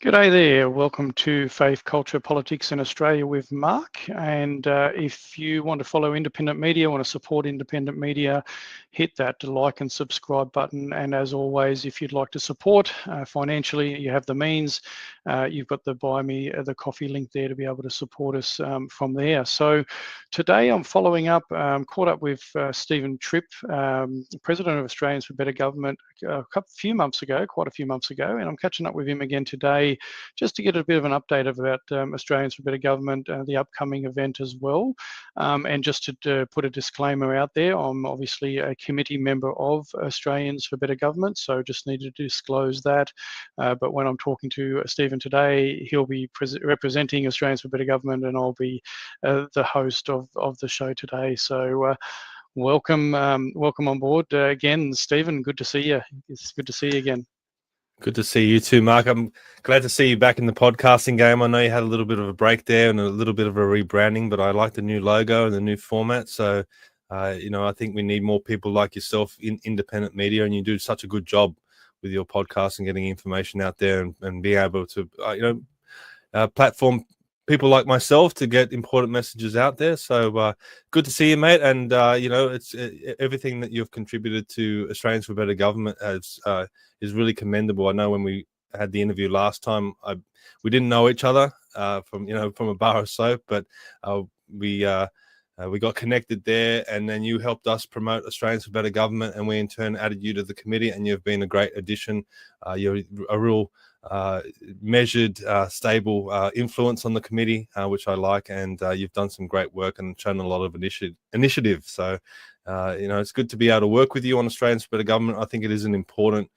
G'day there. Welcome to Faith, Culture, Politics in Australia with Mark. And if you want to follow independent media, want to support independent media, hit that like and subscribe button. And as always, if you'd like to support financially, you have the means. You've got the Buy Me the Coffee link there to be able to support us from there. So today I'm following up, caught up with Steven Tripp, President of Australians for Better Government, quite a few months ago, and I'm catching up with him again today just to get a bit of an update about Australians for Better Government, the upcoming event as well. And just to put a disclaimer out there, I'm obviously a committee member of Australians for Better Government, so just needed to disclose that. But when I'm talking to Steven today, he'll be representing Australians for Better Government, and I'll be the host of the show today. So welcome on board again, Steven. Good to see you. It's good to see you again. Good to see you too, Mark. I'm glad to see you back in the podcasting game. I know you had a little bit of a break there and a little bit of a rebranding, but I like the new logo and the new format. So, I think we need more people like yourself in independent media, and you do such a good job with your podcast and getting information out there and being able to, platform people like myself to get important messages out there. So good to see you, mate. And, it's everything that you've contributed to Australians for Better Government is really commendable. I know when we had the interview last time, we didn't know each other from a bar of soap, but we got connected there, and then you helped us promote Australians for Better Government, and we in turn added you to the committee, and you've been a great addition. You're a real measured, stable influence on the committee, which I like, and you've done some great work and shown a lot of initiative. So, it's good to be able to work with you on Australians for Better Government. I think it is an important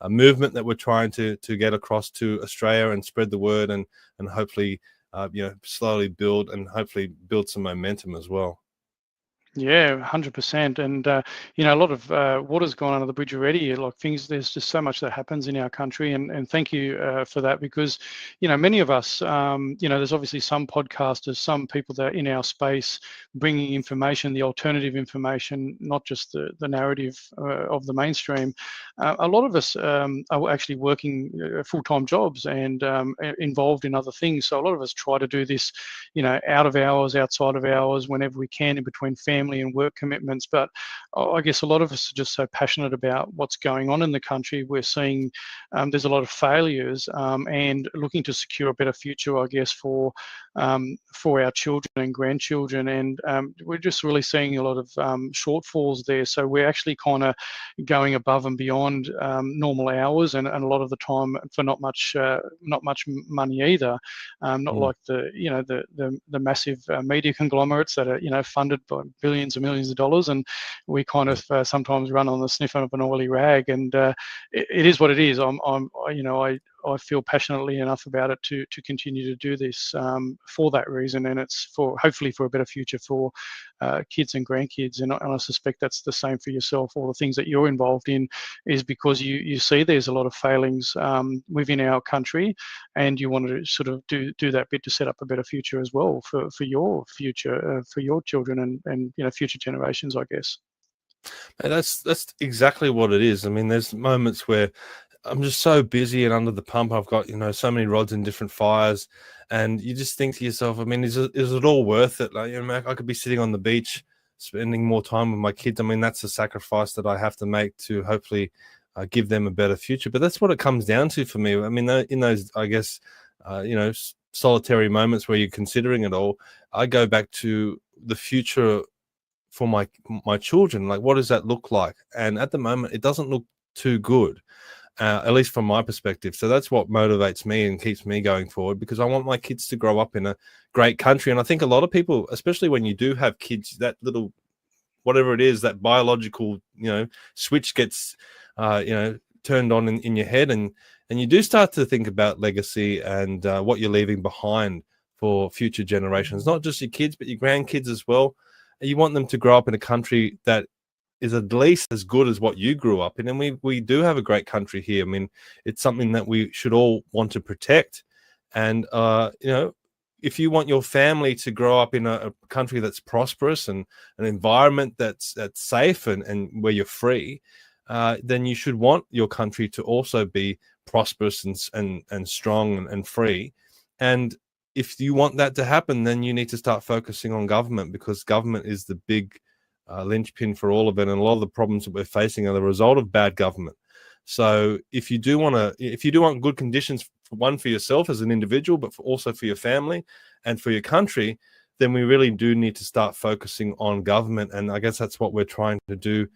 movement that we're trying to get across to Australia and spread the word, and hopefully, slowly build some momentum as well. Yeah, 100%. And, a lot of water's gone under the bridge already. Like there's just so much that happens in our country. And thank you for that, because, many of us, there's obviously some podcasters, some people that are in our space bringing information, the alternative information, not just the narrative of the mainstream. A lot of us are actually working full-time jobs and involved in other things. So a lot of us try to do this, out of hours, outside of hours, whenever we can, in between family and work commitments. But I guess a lot of us are just so passionate about what's going on in the country. We're seeing there's a lot of failures and looking to secure a better future, I guess, for our children and grandchildren. And we're just really seeing a lot of shortfalls there. So we're actually kind of going above and beyond normal hours, and a lot of the time for not much money either. Not like the massive media conglomerates that are funded by billions and millions of dollars, and we kind of sometimes run on the sniff of an oily rag. And it is what it is. I feel passionately enough about it to continue to do this for that reason, and it's hopefully for a better future for kids and grandkids. And I suspect that's the same for yourself. All the things that you're involved in is because you see there's a lot of failings within our country, and you want to sort of do that bit to set up a better future as well for your future, for your children and future generations, I guess. That's exactly what it is. I mean, there's moments where I'm just so busy and under the pump. I've got, so many rods in different fires, and you just think to yourself, I mean, is it all worth it? Like, I could be sitting on the beach, spending more time with my kids. I mean, that's a sacrifice that I have to make to hopefully give them a better future. But that's what it comes down to for me. I mean, in those, I guess, solitary moments where you're considering it all, I go back to the future for my children. Like, what does that look like? And at the moment, it doesn't look too good. At least from my perspective. So that's what motivates me and keeps me going forward, because I want my kids to grow up in a great country. And I think a lot of people, especially when you do have kids, that little, whatever it is, that biological, switch gets, turned on in your head. And you do start to think about legacy and what you're leaving behind for future generations, not just your kids, but your grandkids as well. You want them to grow up in a country that is at least as good as what you grew up in. And we do have a great country here. I mean, it's something that we should all want to protect. And, if you want your family to grow up in a country that's prosperous and an environment that's safe and where you're free, then you should want your country to also be prosperous and strong and free. And if you want that to happen, then you need to start focusing on government, because government is the big linchpin for all of it. And a lot of the problems that we're facing are the result of bad government. So if you do want good conditions, for yourself as an individual, but also for your family and for your country, then we really do need to start focusing on government. And I guess that's what we're trying to do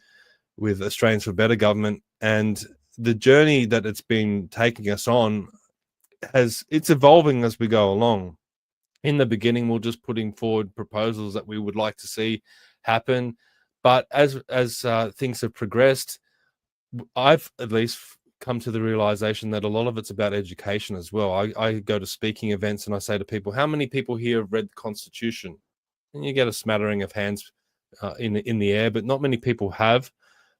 with Australians for Better Government. And the journey that it's been taking us on it's evolving as we go along. In the beginning, we're just putting forward proposals that we would like to see happen. But as things have progressed, I've at least come to the realization that a lot of it's about education as well. I go to speaking events and I say to people, how many people here have read the Constitution? And you get a smattering of hands in the air, but not many people have.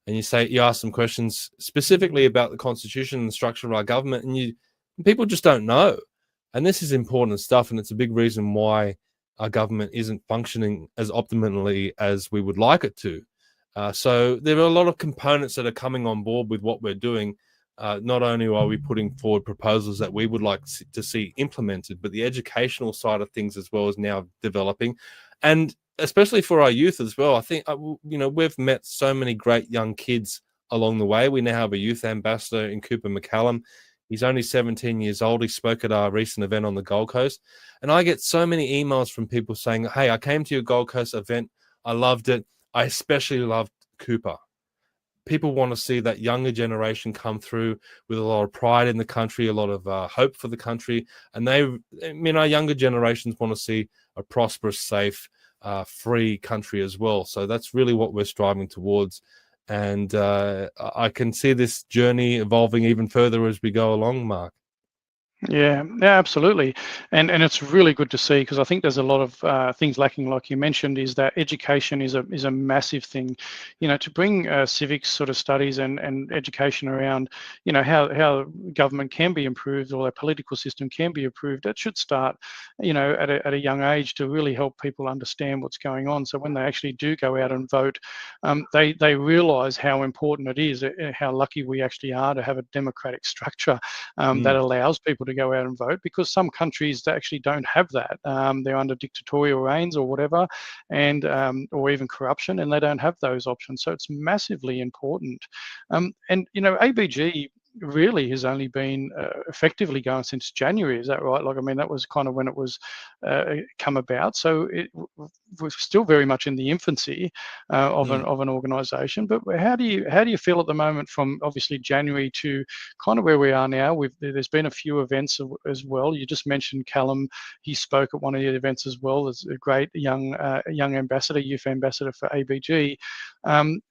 And you ask them questions specifically about the Constitution and the structure of our government, and people just don't know. And this is important stuff, and it's a big reason why our government isn't functioning as optimally as we would like it to. So there are a lot of components that are coming on board with what we're doing. Not only are we putting forward proposals that we would like to see implemented, but the educational side of things as well is now developing. And especially for our youth as well, I think, we've met so many great young kids along the way. We now have a youth ambassador in Cooper McCallum. He's only 17 years old. He spoke at our recent event on the Gold Coast. And I get so many emails from people saying, hey, I came to your Gold Coast event. I loved it. I especially loved Cooper. People want to see that younger generation come through with a lot of pride in the country, a lot of hope for the country. And our younger generations want to see a prosperous, safe, free country as well. So that's really what we're striving towards. And I can see this journey evolving even further as we go along, Mark. Yeah, absolutely, and it's really good to see, because I think there's a lot of things lacking, like you mentioned, is that education is a massive thing. To bring civics sort of studies and education around, how government can be improved, or the political system can be improved. That should start, at a young age, to really help people understand what's going on. So when they actually do go out and vote, they realise how important it is, how lucky we actually are to have a democratic structure that allows people to go out and vote, because some countries actually don't have that. They're under dictatorial reigns or whatever, and or even corruption, and they don't have those options. So it's massively important. And ABG really has only been effectively going since January. Is that right? That was kind of when it was come about. So we're still very much in the infancy of an organisation. But how do you feel at the moment, from obviously January to kind of where we are now? There's been a few events as well. You just mentioned Callum. He spoke at one of the events as well. There's a great young ambassador, youth ambassador for ABG.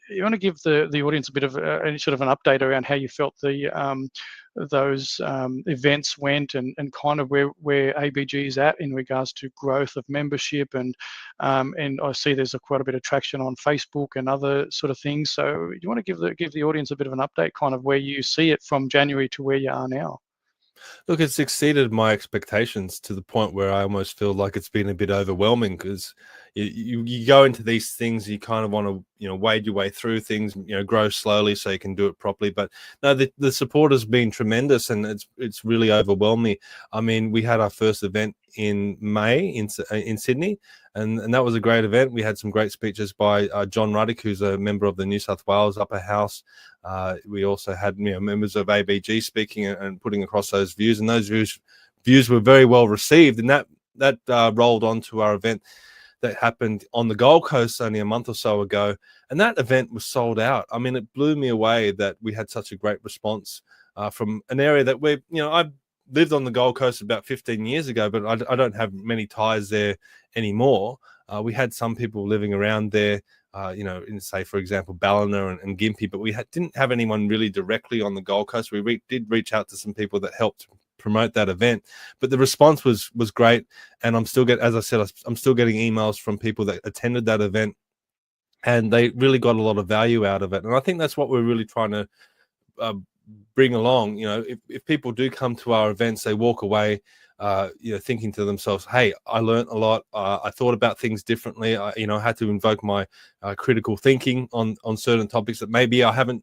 You want to give the audience a bit of sort of an update around how you felt those events went, and kind of where ABG is at in regards to growth of membership, and I see there's quite a bit of traction on Facebook and other sort of things. So do you want to give the audience a bit of an update, kind of where you see it from January to where you are now? Look, it's exceeded my expectations to the point where I almost feel like it's been a bit overwhelming, because you go into these things, you kind of want to, wade your way through things, grow slowly so you can do it properly. But no, the support has been tremendous, and it's really overwhelming. I mean, we had our first event in May in Sydney, and that was a great event. We had some great speeches by John Ruddick, who's a member of the New South Wales Upper House. We also had members of ABG speaking and putting across those views, and those views were very well received. And that rolled on to our event that happened on the Gold Coast only a month or so ago, and that event was sold out. I mean, it blew me away that we had such a great response from an area that I've lived on the Gold Coast about 15 years ago, but I don't have many ties there anymore. We had some people living around there, in, say, for example, Ballina and Gympie, but we didn't have anyone really directly on the Gold Coast. We did reach out to some people that helped promote that event, but the response was great. And I'm still getting emails from people that attended that event, and they really got a lot of value out of it. And I think that's what we're really trying to bring along. If people do come to our events, they walk away thinking to themselves, hey, I learned a lot. I thought about things differently. I had to invoke my critical thinking on certain topics that maybe I haven't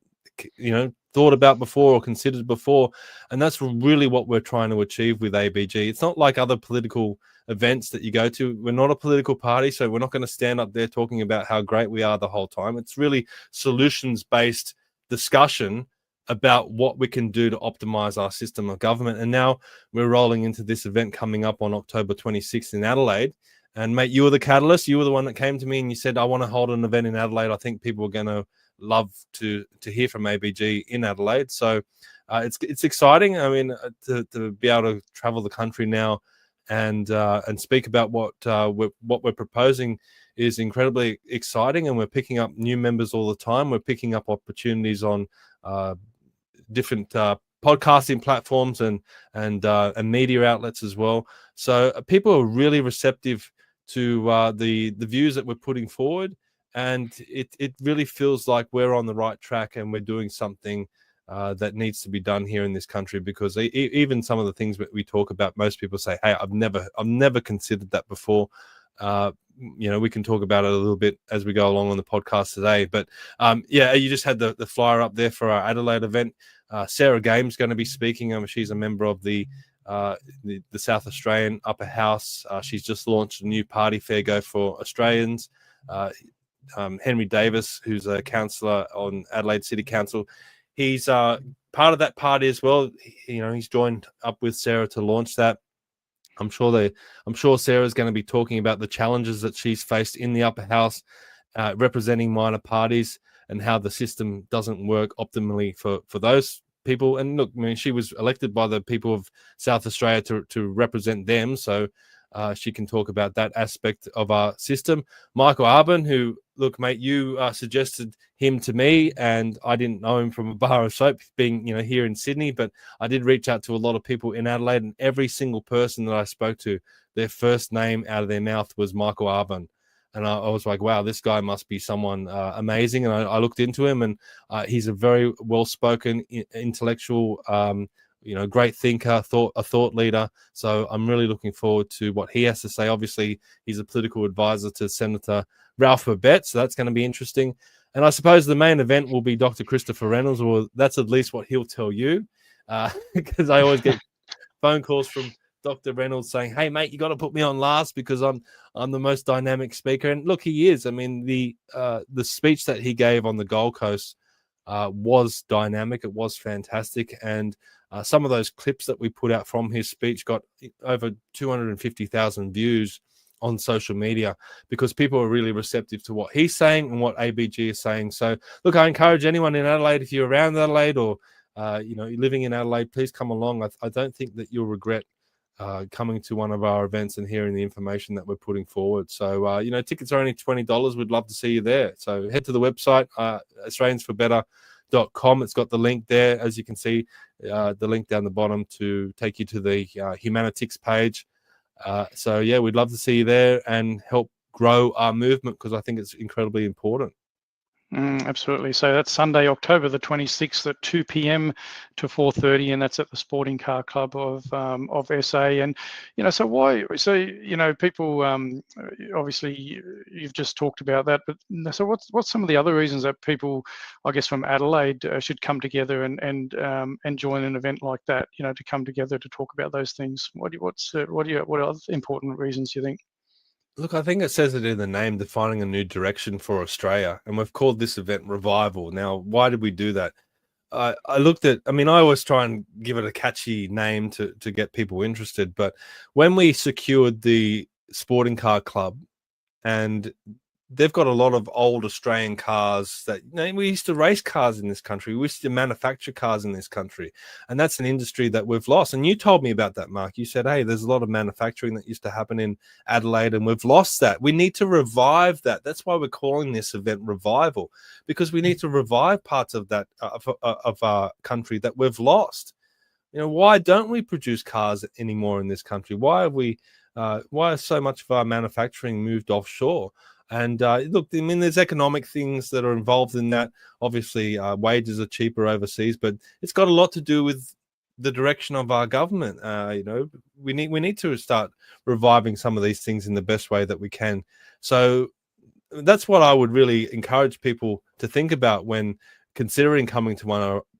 thought about before or considered before. And that's really what we're trying to achieve with ABG. It's not like other political events that you go to. We're not a political party, so we're not going to stand up there talking about how great we are the whole time. It's really solutions-based discussion about what we can do to optimize our system of government. And now we're rolling into this event coming up on October 26th in Adelaide. And mate, you were the catalyst. You were the one that came to me and you said, I want to hold an event in Adelaide. I think people are going to love to hear from ABG in Adelaide. So it's exciting. I mean, to be able to travel the country now and speak about what we're proposing is incredibly exciting. And we're picking up new members all the time. We're picking up opportunities on different podcasting platforms and media outlets as well. So people are really receptive to the views that we're putting forward, and it really feels like we're on the right track and we're doing something that needs to be done here in this country. Because even some of the things that we talk about, most people say, "Hey, I've never considered that before." We can talk about it a little bit as we go along on the podcast today. But you just had the flyer up there for our Adelaide event. Sarah Game's going to be speaking. She's a member of the South Australian Upper House. She's just launched a new party, Fair Go for Australians. Henry Davis, who's a councillor on Adelaide City Council, he's part of that party as well. He's joined up with Sarah to launch that. I'm sure Sarah's going to be talking about the challenges that she's faced in the Upper House, representing minor parties, and how the system doesn't work optimally for those people. And look, I mean, she was elected by the people of South Australia to represent them, so she can talk about that aspect of our system. Michael Arbin, who, look, mate, you suggested him to me, and I didn't know him from a bar of soap, being here in Sydney, but I did reach out to a lot of people in Adelaide, and every single person that I spoke to, their first name out of their mouth was Michael Arbin. And I was like, wow, this guy must be someone amazing. And I looked into him, and he's a very well-spoken, intellectual, great thinker, a thought leader. So I'm really looking forward to what he has to say. Obviously, he's a political advisor to Senator Ralph Babet, so that's going to be interesting. And I suppose the main event will be Dr. Christopher Reynolds, or that's at least what he'll tell you, because I always get phone calls from Dr. Reynolds saying, "Hey, mate, you got to put me on last because I'm the most dynamic speaker." And look, he is. I mean, the speech that he gave on the Gold Coast was dynamic. It was fantastic. And some of those clips that we put out from his speech got over 250,000 views on social media because people are really receptive to what he's saying and what ABG is saying. So, look, I encourage anyone in Adelaide, if you're around Adelaide or you're living in Adelaide, please come along. I don't think that you'll regret coming to one of our events and hearing the information that we're putting forward. So, tickets are only $20. We'd love to see you there. So head to the website, AustraliansForBetter.com. It's got the link there, as you can see, the link down the bottom to take you to the Humanitics page. We'd love to see you there and help grow our movement because I think it's incredibly important. Absolutely. So that's Sunday, October the 26th at 2 p.m. to 4:30, and that's at the Sporting Car Club of SA. And so why? So people obviously you've just talked about that, but so what's some of the other reasons that people, I guess, from Adelaide should come together and join an event like that? To come together to talk about those things. What are important reasons you think? Look, I think it says it in the name, defining a new direction for Australia. And we've called this event Revival. Now, why did we do that? I always try and give it a catchy name to get people interested. But when we secured the Sporting Car Club, and they've got a lot of old Australian cars that we used to race cars in this country. We used to manufacture cars in this country. And that's an industry that we've lost. And you told me about that, Mark. You said, hey, there's a lot of manufacturing that used to happen in Adelaide and we've lost that. We need to revive that. That's why we're calling this event Revival, because we need to revive parts of that of our country that we've lost. Why don't we produce cars anymore in this country? Why has so much of our manufacturing moved offshore? And look, I mean, there's economic things that are involved in that. Obviously, wages are cheaper overseas, but it's got a lot to do with the direction of our government. We need to start reviving some of these things in the best way that we can. So that's what I would really encourage people to think about when considering coming to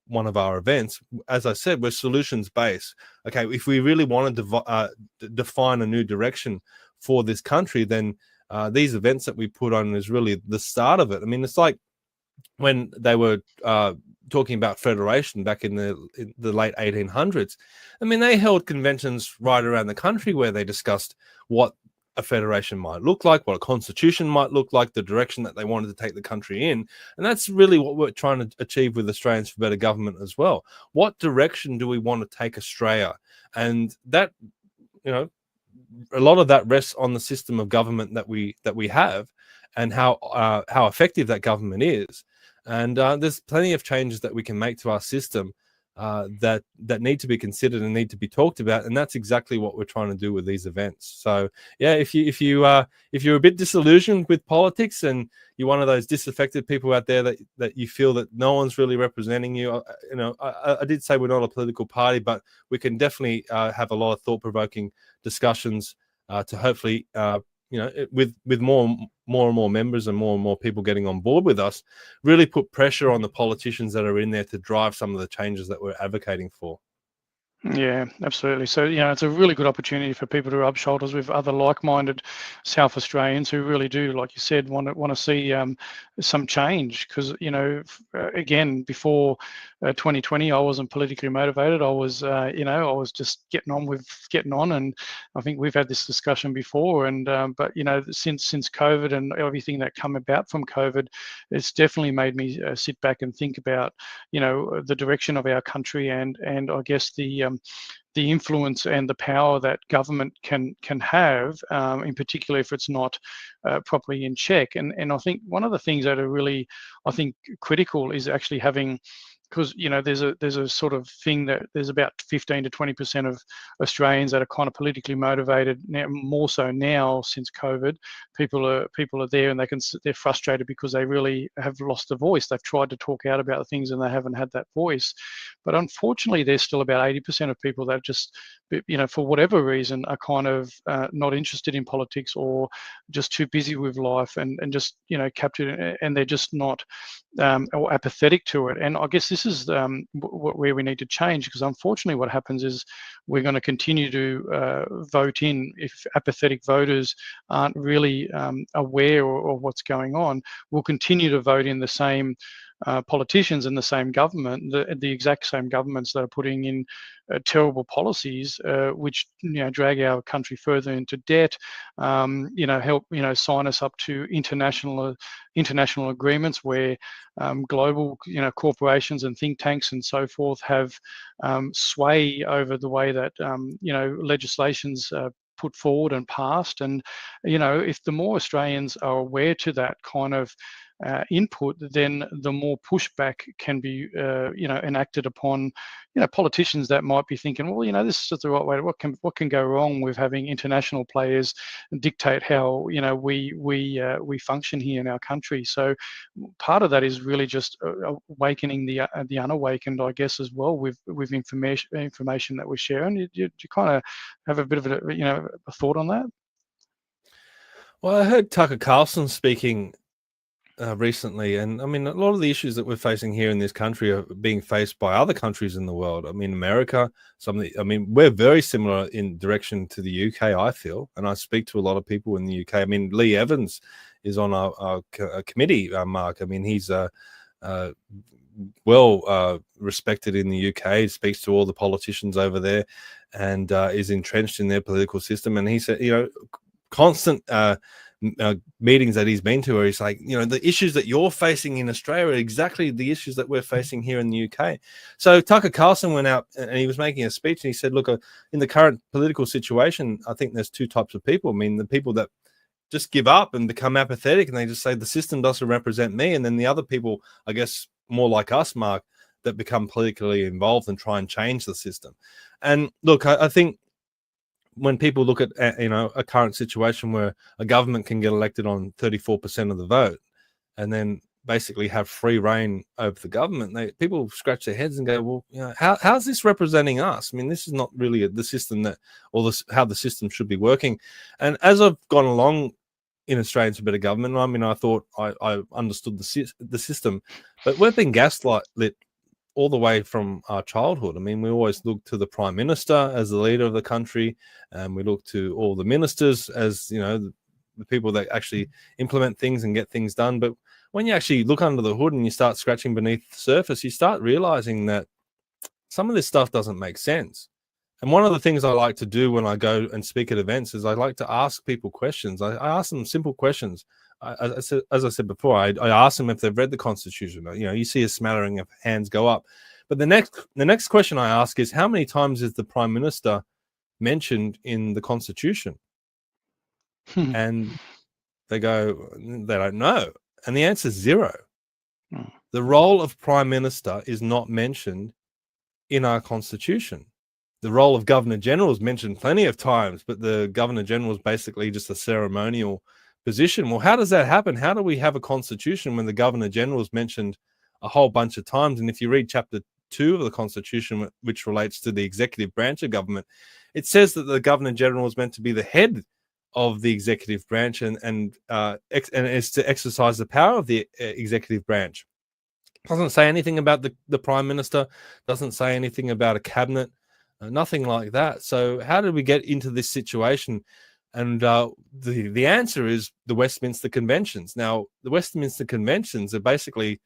one of our events, as I said, we're solutions based. Okay, if we really want to define a new direction for this country, then these events that we put on is really the start of it. I mean, it's like when they were talking about federation back in the late 1800s. I mean, they held conventions right around the country where they discussed what a federation might look like, what a constitution might look like, the direction that they wanted to take the country in. And that's really what we're trying to achieve with Australians for Better Government as well. What direction do we want to take Australia? And that, you know, a lot of that rests on the system of government that we have, and how effective that government is. And there's plenty of changes that we can make to our system that need to be considered and need to be talked about, and that's exactly what we're trying to do with these events. So yeah, if you're a bit disillusioned with politics and you're one of those disaffected people out there that you feel that no one's really representing you, you know, I did say we're not a political party, but we can definitely have a lot of thought-provoking discussions to hopefully you know, with more and more members and more people getting on board with us, really put pressure on the politicians that are in there to drive some of the changes that we're advocating for. Yeah, absolutely. So, you know, it's a really good opportunity for people to rub shoulders with other like-minded South Australians who really do, like you said, want to see some change. Because, you know, again, before 2020, I wasn't politically motivated. I was, you know, I was just getting on. And I think we've had this discussion before. And but you know, since COVID and everything that come about from COVID, it's definitely made me sit back and think about, you know, the direction of our country and I guess the influence and the power that government can have, in particular if it's not properly in check. And I think one of the things that are really, I think, critical is actually having, because you know there's a sort of thing that there's about 15 to 20% of Australians that are kind of politically motivated now, more so now since COVID. People are there and they're frustrated because they really have lost the voice. They've tried to talk out about things and they haven't had that voice. But unfortunately, there's still about 80% of people that just, you know, for whatever reason, are kind of not interested in politics or just too busy with life and just, you know, captured, and they're just not or apathetic to it. And I guess this is where we need to change, because unfortunately what happens is we're going to continue to vote in, if apathetic voters aren't really aware of what's going on, we'll continue to vote in the same politicians and the same government, the exact same governments that are putting in terrible policies, which, you know, drag our country further into debt, you know, help, you know, sign us up to international agreements where global, you know, corporations and think tanks and so forth have sway over the way that, you know, legislation's put forward and passed. And, you know, if the more Australians are aware to that kind of input, then the more pushback can be, you know, enacted upon, you know, politicians that might be thinking, well, you know, this is the right way. What can go wrong with having international players dictate how, you know, we function here in our country? So part of that is really just awakening the unawakened, I guess, as well, with information that we're sharing. You kind of have a bit of a, you know, a thought on that? Well, I heard Tucker Carlson speaking recently, and I mean, a lot of the issues that we're facing here in this country are being faced by other countries in the world. I mean, America, I mean, we're very similar in direction to the UK, I feel, and I speak to a lot of people in the UK. I mean, Lee Evans is on our committee, Mark. I mean, he's well respected in the UK. He speaks to all the politicians over there and is entrenched in their political system. And he said, you know, constant meetings that he's been to where he's like, you know, the issues that you're facing in Australia are exactly the issues that we're facing here in the UK. So Tucker Carlson went out and he was making a speech and he said, look, in the current political situation, I think there's two types of people. I mean, the people that just give up and become apathetic and they just say the system doesn't represent me. And then the other people, I guess, more like us, Mark, that become politically involved and try and change the system. And look, I think when people look at, you know, a current situation where a government can get elected on 34% of the vote and then basically have free reign over the government, people scratch their heads and go, well, you know, how's this representing us? I mean, this is not really the system that, or how the system should be working. And as I've gone along in Australians for Better Government. I mean, I thought I understood the system, but we've been gaslit all the way from our childhood. I mean, we always look to the Prime Minister as the leader of the country, and we look to all the ministers as, you know, the people that actually implement things and get things done. But when you actually look under the hood and you start scratching beneath the surface, you start realizing that some of this stuff doesn't make sense. And one of the things I like to do when I go and speak at events is I like to ask people questions. I ask them simple questions. As I said before, I ask them if they've read the Constitution. You know, you see a smattering of hands go up. But the next question I ask is, how many times is the Prime Minister mentioned in the Constitution? And they go, they don't know. And the answer is 0. The role of Prime Minister is not mentioned in our Constitution. The role of Governor General is mentioned plenty of times, but the Governor General is basically just a ceremonial position. Well, how does that happen? How do we have a constitution when the Governor General is mentioned a whole bunch of times? And if you read chapter 2 of the Constitution, which relates to the executive branch of government, it says that the Governor General is meant to be the head of the executive branch and is to exercise the power of the executive branch. Doesn't say anything about the Prime Minister, doesn't say anything about a cabinet, nothing like that. So how did we get into this situation? And the answer is the Westminster Conventions. Now, the Westminster Conventions are basically,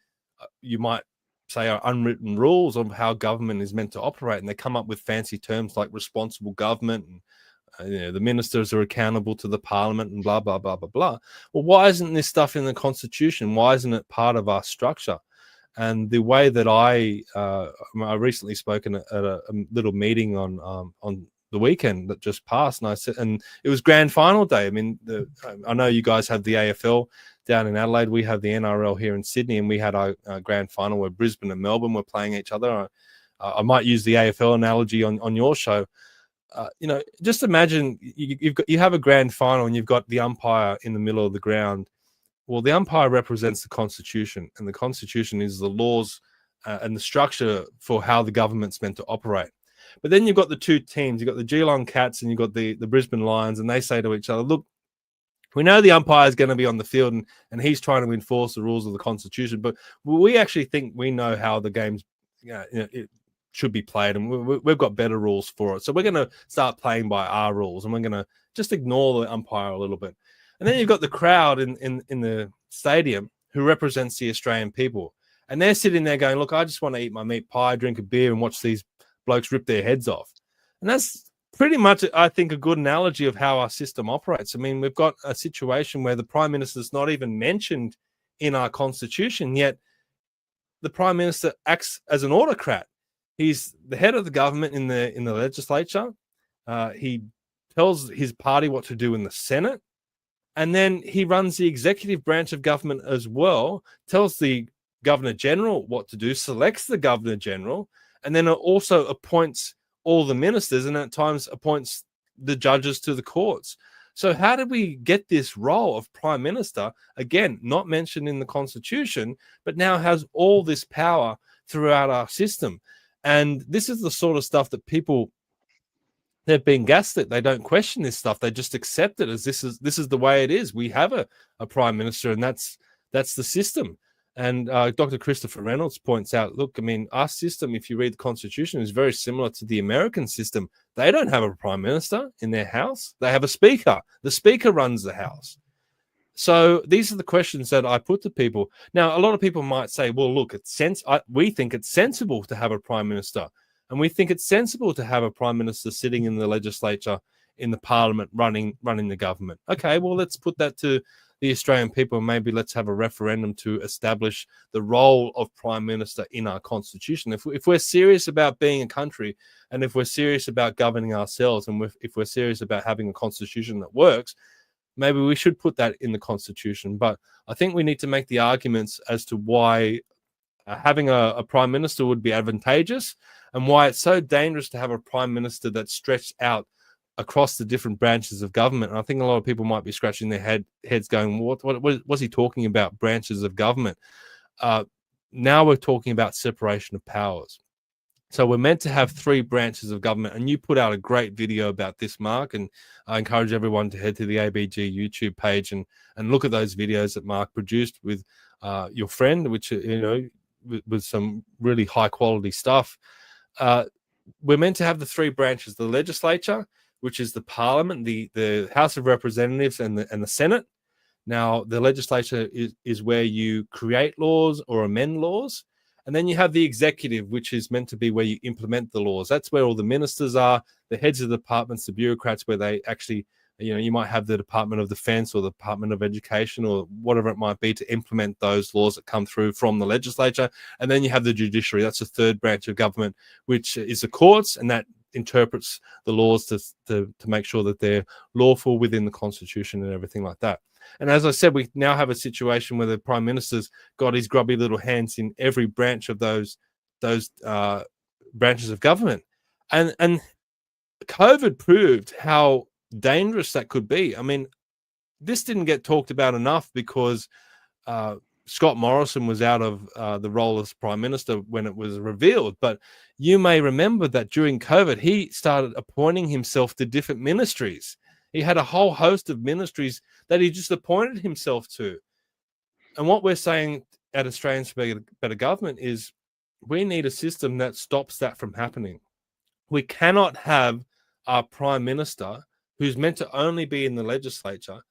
you might say, are unwritten rules of how government is meant to operate, and they come up with fancy terms like responsible government, and you know, the ministers are accountable to the Parliament, and blah blah blah blah blah. Well, why isn't this stuff in the Constitution? Why isn't it part of our structure? And the way that I recently spoken at a little meeting on the weekend that just passed, and I said, and it was grand final day. I mean, I know you guys have the AFL down in Adelaide. We have the NRL here in Sydney, and we had our grand final where Brisbane and Melbourne were playing each other. I might use the AFL analogy on your show. You know, just imagine you have a grand final and you've got the umpire in the middle of the ground. Well, the umpire represents the Constitution, and the Constitution is the laws and the structure for how the government's meant to operate. But then you've got the two teams. You've got the Geelong Cats and you've got the Brisbane Lions, and they say to each other, look, we know the umpire is going to be on the field and he's trying to enforce the rules of the Constitution, but we actually think we know how the game's it should be played, and we've got better rules for it. So we're going to start playing by our rules, and we're going to just ignore the umpire a little bit. And then you've got the crowd in the stadium who represents the Australian people. And they're sitting there going, look, I just want to eat my meat pie, drink a beer, and watch these blokes rip their heads off. And that's pretty much, I think, a good analogy of how our system operates. I mean, we've got a situation where the Prime Minister is not even mentioned in our Constitution, yet the Prime Minister acts as an autocrat. He's the head of the government in the legislature. He tells his party what to do in the Senate. And then he runs the executive branch of government as well, tells the Governor General what to do, selects the Governor General, and then also appoints all the ministers and at times appoints the judges to the courts. So how did we get this role of Prime Minister, again, not mentioned in the Constitution, but now has all this power throughout our system? And this is the sort of stuff that people, they've been gaslit. They don't question this stuff. They just accept it as this is the way it is. We have a Prime Minister, and that's the system. And Dr. Christopher Reynolds points out, look, I mean, our system, if you read the Constitution, is very similar to the American system. They don't have a Prime Minister in their house. They have a Speaker. The Speaker runs the House. So these are the questions that I put to people. Now, a lot of people might say, well, look, we think it's sensible to have a Prime Minister. And we think it's sensible to have a Prime Minister sitting in the legislature, in the Parliament, running the government. Okay, well, let's put that to the Australian people. Maybe let's have a referendum to establish the role of Prime Minister in our Constitution. If we're serious about being a country, and if we're serious about governing ourselves, and if we're serious about having a Constitution that works, maybe we should put that in the Constitution. But I think we need to make the arguments as to why having a Prime Minister would be advantageous, and why it's so dangerous to have a Prime Minister that's stretched out across the different branches of government. And I think a lot of people might be scratching their heads going, what was he talking about, branches of government? Now we're talking about separation of powers. So we're meant to have 3 branches of government, and you put out a great video about this, Mark, and I encourage everyone to head to the ABG YouTube page and look at those videos that Mark produced with your friend, which, you know, with some really high quality stuff. We're meant to have the 3 branches: the legislature, which is the parliament, the House of Representatives, and the Senate. Now, the legislature is where you create laws or amend laws. And then you have the executive, which is meant to be where you implement the laws. That's where all the ministers are, the heads of the departments, the bureaucrats, where they actually, you know, you might have the Department of Defense or the Department of Education or whatever it might be to implement those laws that come through from the legislature. And then you have the judiciary. That's the 3rd branch of government, which is the courts, and that interprets the laws to make sure that they're lawful within the Constitution and everything like that. And as I said, we now have a situation where the Prime Minister's got his grubby little hands in every branch of those branches of government. And COVID proved how dangerous that could be. I mean, this didn't get talked about enough because Scott Morrison was out of the role as Prime Minister when it was revealed. But you may remember that during COVID, he started appointing himself to different ministries. He had a whole host of ministries that he just appointed himself to. And what we're saying at Australians for Better Government is we need a system that stops that from happening. We cannot have our Prime Minister, who's meant to only be in the legislature,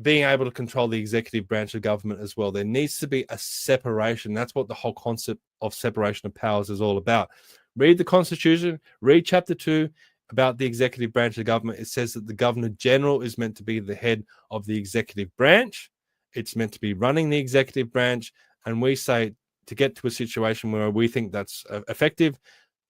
being able to control the executive branch of government as well. There needs to be a separation. That's what the whole concept of separation of powers is all about. Read the Constitution, read Chapter 2, about the executive branch of government. It says that the Governor General is meant to be the head of the executive branch. It's meant to be running the executive branch. And we say to get to a situation where we think that's effective,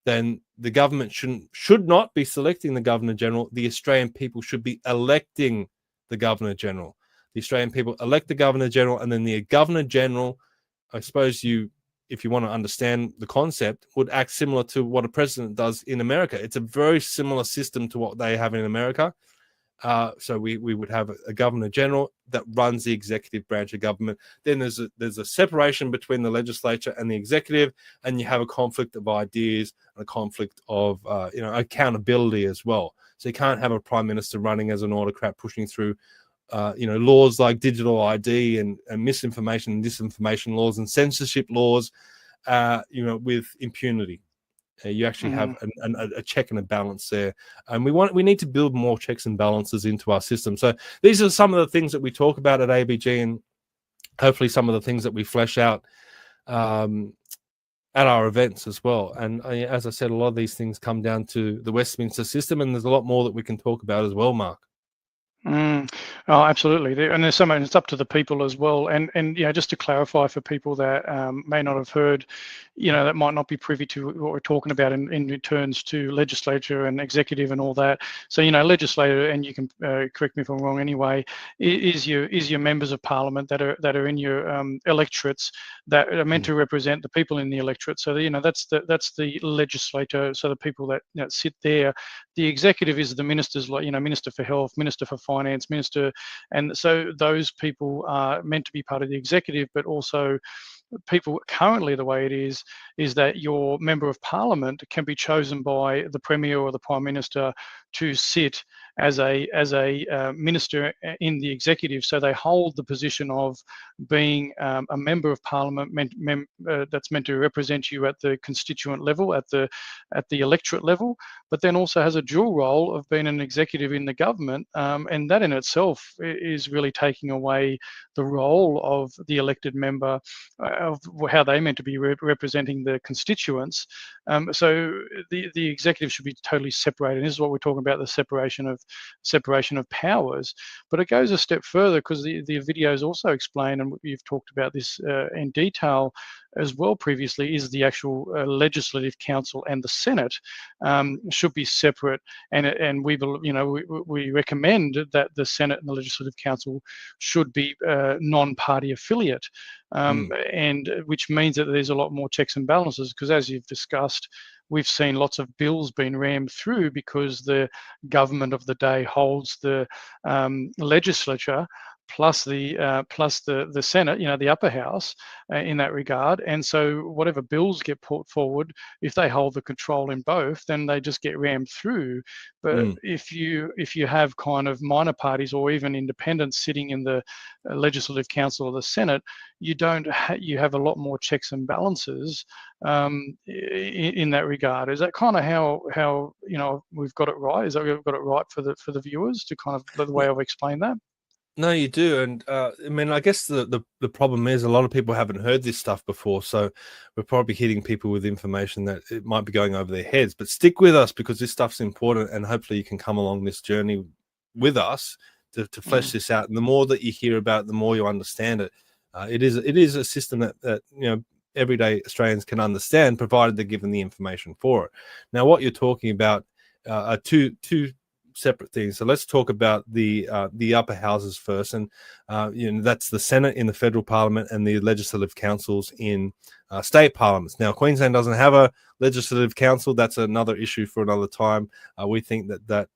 then the government should not be selecting the Governor General. The Australian people should be electing the Governor General. The Australian people elect the Governor General, and then the Governor General, I suppose if you want to understand the concept, would act similar to what a president does in America. It's a very similar system to what they have in America. So we would have a Governor General that runs the executive branch of government. Then there's a separation between the legislature and the executive, and you have a conflict of ideas and a conflict of accountability as well. So you can't have a Prime Minister running as an autocrat pushing through laws like digital ID and misinformation and disinformation laws and censorship laws, with impunity. You actually have a check and a balance there, and we need to build more checks and balances into our system. So these are some of the things that we talk about at ABG, and hopefully some of the things that we flesh out at our events as well. And as I said, a lot of these things come down to the Westminster system, and there's a lot more that we can talk about as well, Mark. Oh, absolutely. And there's so much, it's up to the people as well. And just to clarify for people that may not have heard, that might not be privy to what we're talking about in returns to legislature and executive and all that. So, legislature, and you can correct me if I'm wrong anyway, is your members of parliament that are in your electorates that are meant to represent the people in the electorate. So, that's the legislature. So the people that sit there. The executive is the ministers, like Minister for Health, Minister for Finance, Minister, and so those people are meant to be part of the executive, but also people currently the way it is that your member of parliament can be chosen by the premier or the prime minister to sit as a minister in the executive. So they hold the position of being a member of parliament that's meant to represent you at the constituent level, at the electorate level, but then also has a dual role of being an executive in the government, and that in itself is really taking away the role of the elected member of how they meant to be representing the constituents. So the executive should be totally separated. And this is what we're talking about, the separation of powers. But it goes a step further, because the videos also explain, and you've talked about this in detail as well previously, is the actual legislative council and the Senate should be separate, and we recommend that the Senate and the legislative council should be non-party affiliate, and which means that there's a lot more checks and balances, because as you've discussed, we've seen lots of bills being rammed through because the government of the day holds the legislature, plus the Senate, the upper house, in that regard. And so whatever bills get put forward, if they hold the control in both, then they just get rammed through. But if you have kind of minor parties or even independents sitting in the Legislative Council or the Senate, you have a lot more checks and balances in that regard. Is that kind of how we've got it right? Is that we've got it right for the viewers to kind of the way I've explained that? No, you do. And I mean, I guess the problem is a lot of people haven't heard this stuff before. So we're probably hitting people with information that it might be going over their heads. But stick with us because this stuff's important. And hopefully you can come along this journey with us to flesh this out. And the more that you hear about it, the more you understand it. It is a system that everyday Australians can understand, provided they're given the information for it. Now, what you're talking about are two separate things. So let's talk about the upper houses first, and that's the Senate in the federal parliament and the legislative councils in state parliaments. Now, Queensland doesn't have a legislative council. That's another issue for another time. We think that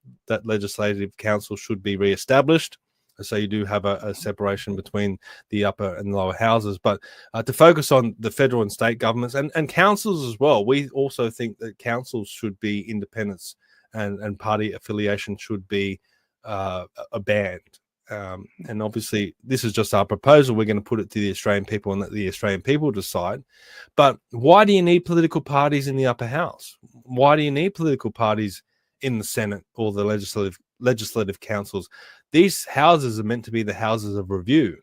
legislative council should be re-established. So you do have a separation between the upper and lower houses. But to focus on the federal and state governments and councils as well, we also think that councils should be independents and party affiliation should be banned. And obviously, this is just our proposal. We're going to put it to the Australian people and let the Australian people decide. But why do you need political parties in the upper house? Why do you need political parties in the Senate or the legislative councils? These houses are meant to be the houses of review.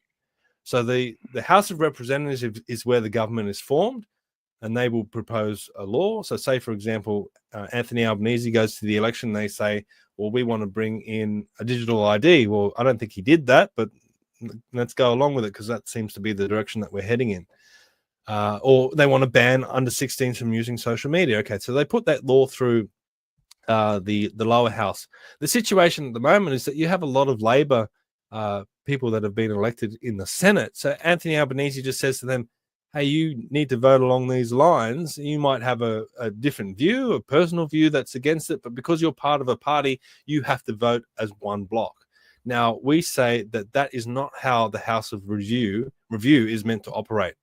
So the House of Representatives is where the government is formed, and they will propose a law. So say, for example, Anthony Albanese goes to the election. They say, well, we want to bring in a digital ID. Well, I don't think he did that, but let's go along with it because that seems to be the direction that we're heading in. Or they want to ban under 16s from using social media. Okay, so they put that law through the lower house. The situation at the moment is that you have a lot of Labor people that have been elected in the Senate. So Anthony Albanese just says to them, hey, you need to vote along these lines. You might have a different view, a personal view that's against it, but because you're part of a party, you have to vote as one block. Now, we say that is not how the House of Review is meant to operate.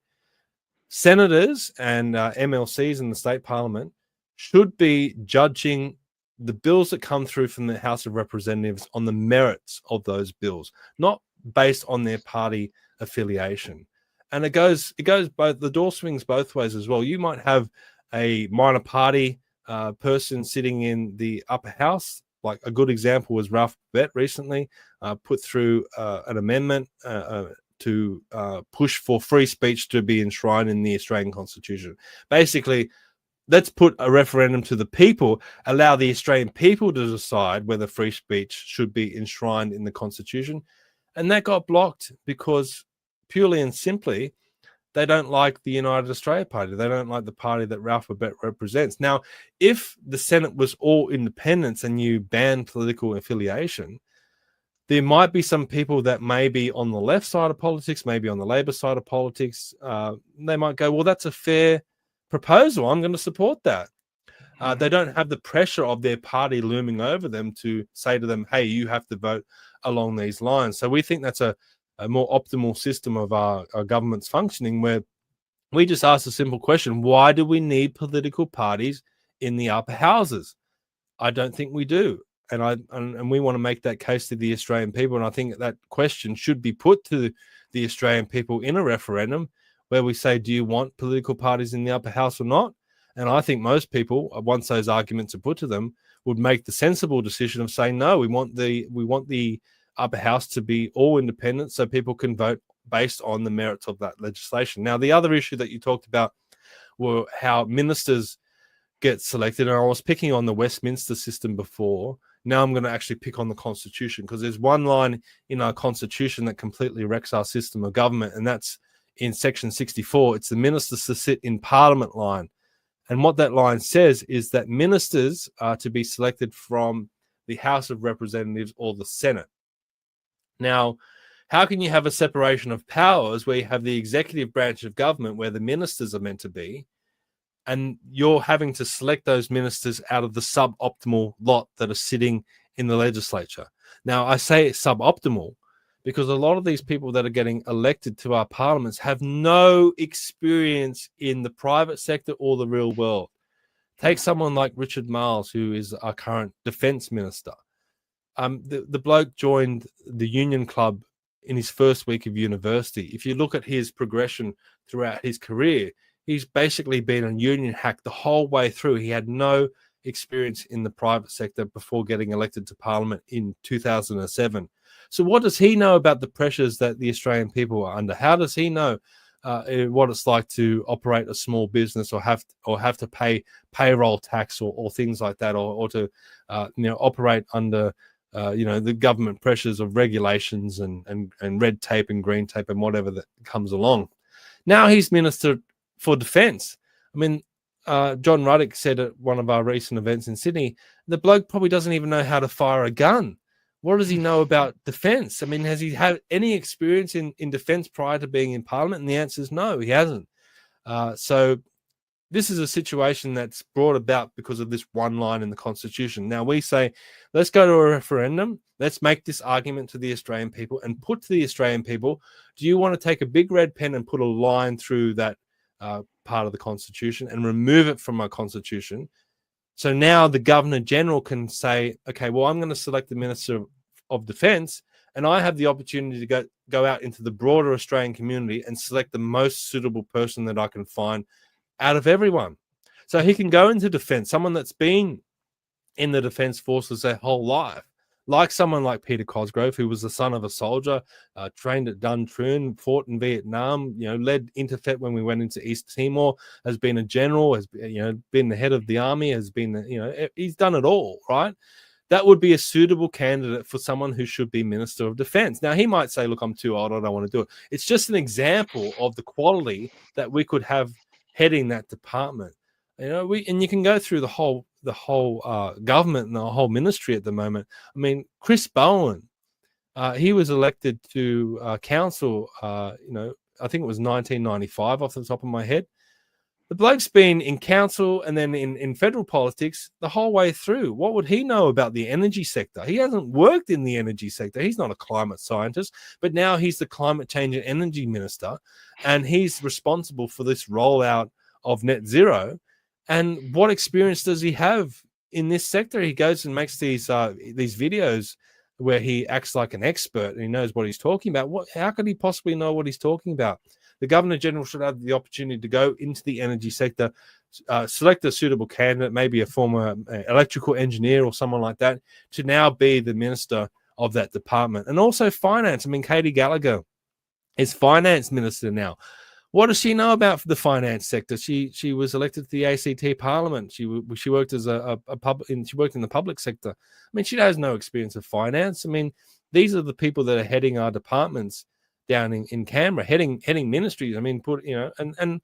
Senators and MLCs in the state parliament should be judging the bills that come through from the House of Representatives on the merits of those bills, not based on their party affiliation. And it goes both, the door swings both ways as well. You might have a minor party person sitting in the upper house. Like a good example was Ralph Bett recently put through an amendment to push for free speech to be enshrined in the Australian Constitution. Basically, let's put a referendum to the people, allow the Australian people to decide whether free speech should be enshrined in the Constitution. And that got blocked because purely and simply, they don't like the United Australia Party. They don't like the party that Ralph Bett represents. Now, if the Senate was all independents and you ban political affiliation, there might be some people that may be on the left side of politics, maybe on the Labor side of politics. They might go, well, that's a fair proposal. I'm going to support that. They don't have the pressure of their party looming over them to say to them, hey, you have to vote along these lines. So we think that's a more optimal system of our government's functioning, where we just ask a simple question: why do we need political parties in the upper houses? I don't think we do, and we want to make that case to the Australian people. And I think that question should be put to the Australian people in a referendum, where we say, do you want political parties in the upper house or not? And I think most people, once those arguments are put to them, would make the sensible decision of saying, no, we want the upper house to be all independent so people can vote based on the merits of that legislation. Now, the other issue that you talked about were how ministers get selected. And I was picking on the Westminster system before. Now I'm going to actually pick on the Constitution, because there's one line in our Constitution that completely wrecks our system of government, and that's in section 64. It's the ministers to sit in Parliament line. And what that line says is that ministers are to be selected from the House of Representatives or the Senate. Now, how can you have a separation of powers where you have the executive branch of government where the ministers are meant to be, and you're having to select those ministers out of the suboptimal lot that are sitting in the legislature? Now, I say suboptimal because a lot of these people that are getting elected to our parliaments have no experience in the private sector or the real world. Take someone like Richard Marles, who is our current defense minister. The bloke joined the Union Club in his first week of university. If you look at his progression throughout his career, he's basically been a union hack the whole way through. He had no experience in the private sector before getting elected to Parliament in 2007. So what does he know about the pressures that the Australian people are under? How does he know what it's like to operate a small business, or have to pay payroll tax, or things like that, or to operate under the government pressures of regulations and red tape and green tape and whatever that comes along? Now he's Minister for Defence. I mean, John Ruddock said at one of our recent events in Sydney, the bloke probably doesn't even know how to fire a gun. What does he know about defence? I mean, has he had any experience in defence prior to being in Parliament? And the answer is no, he hasn't. So this is a situation that's brought about because of this one line in the Constitution. Now we say, let's go to a referendum. Let's make this argument to the Australian people and put to the Australian people, do you want to take a big red pen and put a line through that part of the Constitution and remove it from our Constitution? So now the Governor-General can say, okay, well, I'm going to select the Minister of Defence, and I have the opportunity to go out into the broader Australian community and select the most suitable person that I can find out of everyone. So he can go into defence, someone that's been in the Defence Forces their whole life, like someone like Peter Cosgrove, who was the son of a soldier, trained at Duntroon, fought in Vietnam, led Interfet when we went into East Timor, has been a general, has been the head of the army, has been, he's done it all, right? That would be a suitable candidate for someone who should be Minister of Defence. Now, he might say, look, I'm too old, I don't want to do it. It's just an example of the quality that we could have heading that department. And you can go through the whole government and the whole ministry at the moment. I mean, Chris Bowen, he was elected to council, I think it was 1995 off the top of my head. The bloke's been in council and then in federal politics the whole way through. What would he know about the energy sector? He hasn't worked in the energy sector. He's not a climate scientist, but now he's the climate change and energy minister, and he's responsible for this rollout of net zero. And what experience does he have in this sector? He goes and makes these videos where he acts like an expert and he knows what he's talking about. How could he possibly know what he's talking about? The Governor-General should have the opportunity to go into the energy sector, select a suitable candidate, maybe a former electrical engineer or someone like that, to now be the minister of that department. And also finance. I mean, Katie Gallagher is finance minister now. What does she know about the finance sector? She was elected to the ACT Parliament. She worked as she worked in the public sector. I mean, she has no experience of finance. I mean, these are the people that are heading our departments down in Canberra, heading ministries. I mean, and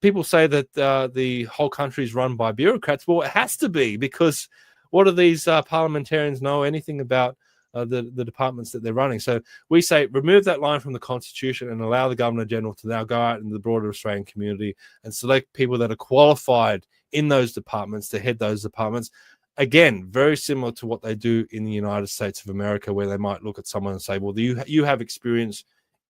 people say that the whole country is run by bureaucrats. Well, it has to be, because what do these parliamentarians know anything about the departments that they're running? So we say remove that line from the Constitution and allow the Governor-General to now go out into the broader Australian community and select people that are qualified in those departments to head those departments. Again, very similar to what they do in the United States of America, where they might look at someone and say, well, you have experience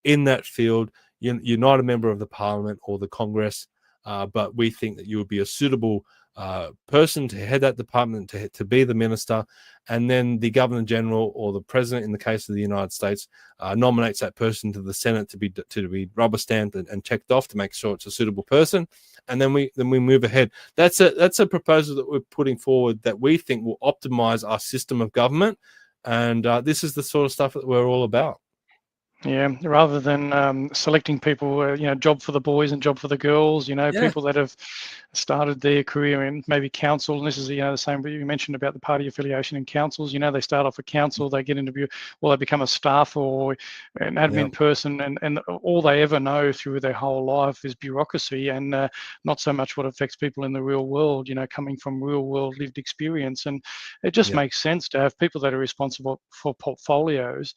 in that field. You're not a member of the Parliament or the Congress, but we think that you would be a suitable person to head that department, to be the minister. And then the Governor-General or the President, in the case of the United States, nominates that person to the Senate to be rubber stamped and checked off to make sure it's a suitable person. And then we move ahead. That's a proposal that we're putting forward that we think will optimize our system of government. And this is the sort of stuff that we're all about. Yeah, rather than selecting people, job for the boys and job for the girls, people that have started their career in maybe council. And this is, the same what you mentioned about the party affiliation in councils. They start off at council, they get into, they become a staff or an admin person, and all they ever know through their whole life is bureaucracy, and not so much what affects people in the real world, coming from real world lived experience. And it just makes sense to have people that are responsible for portfolios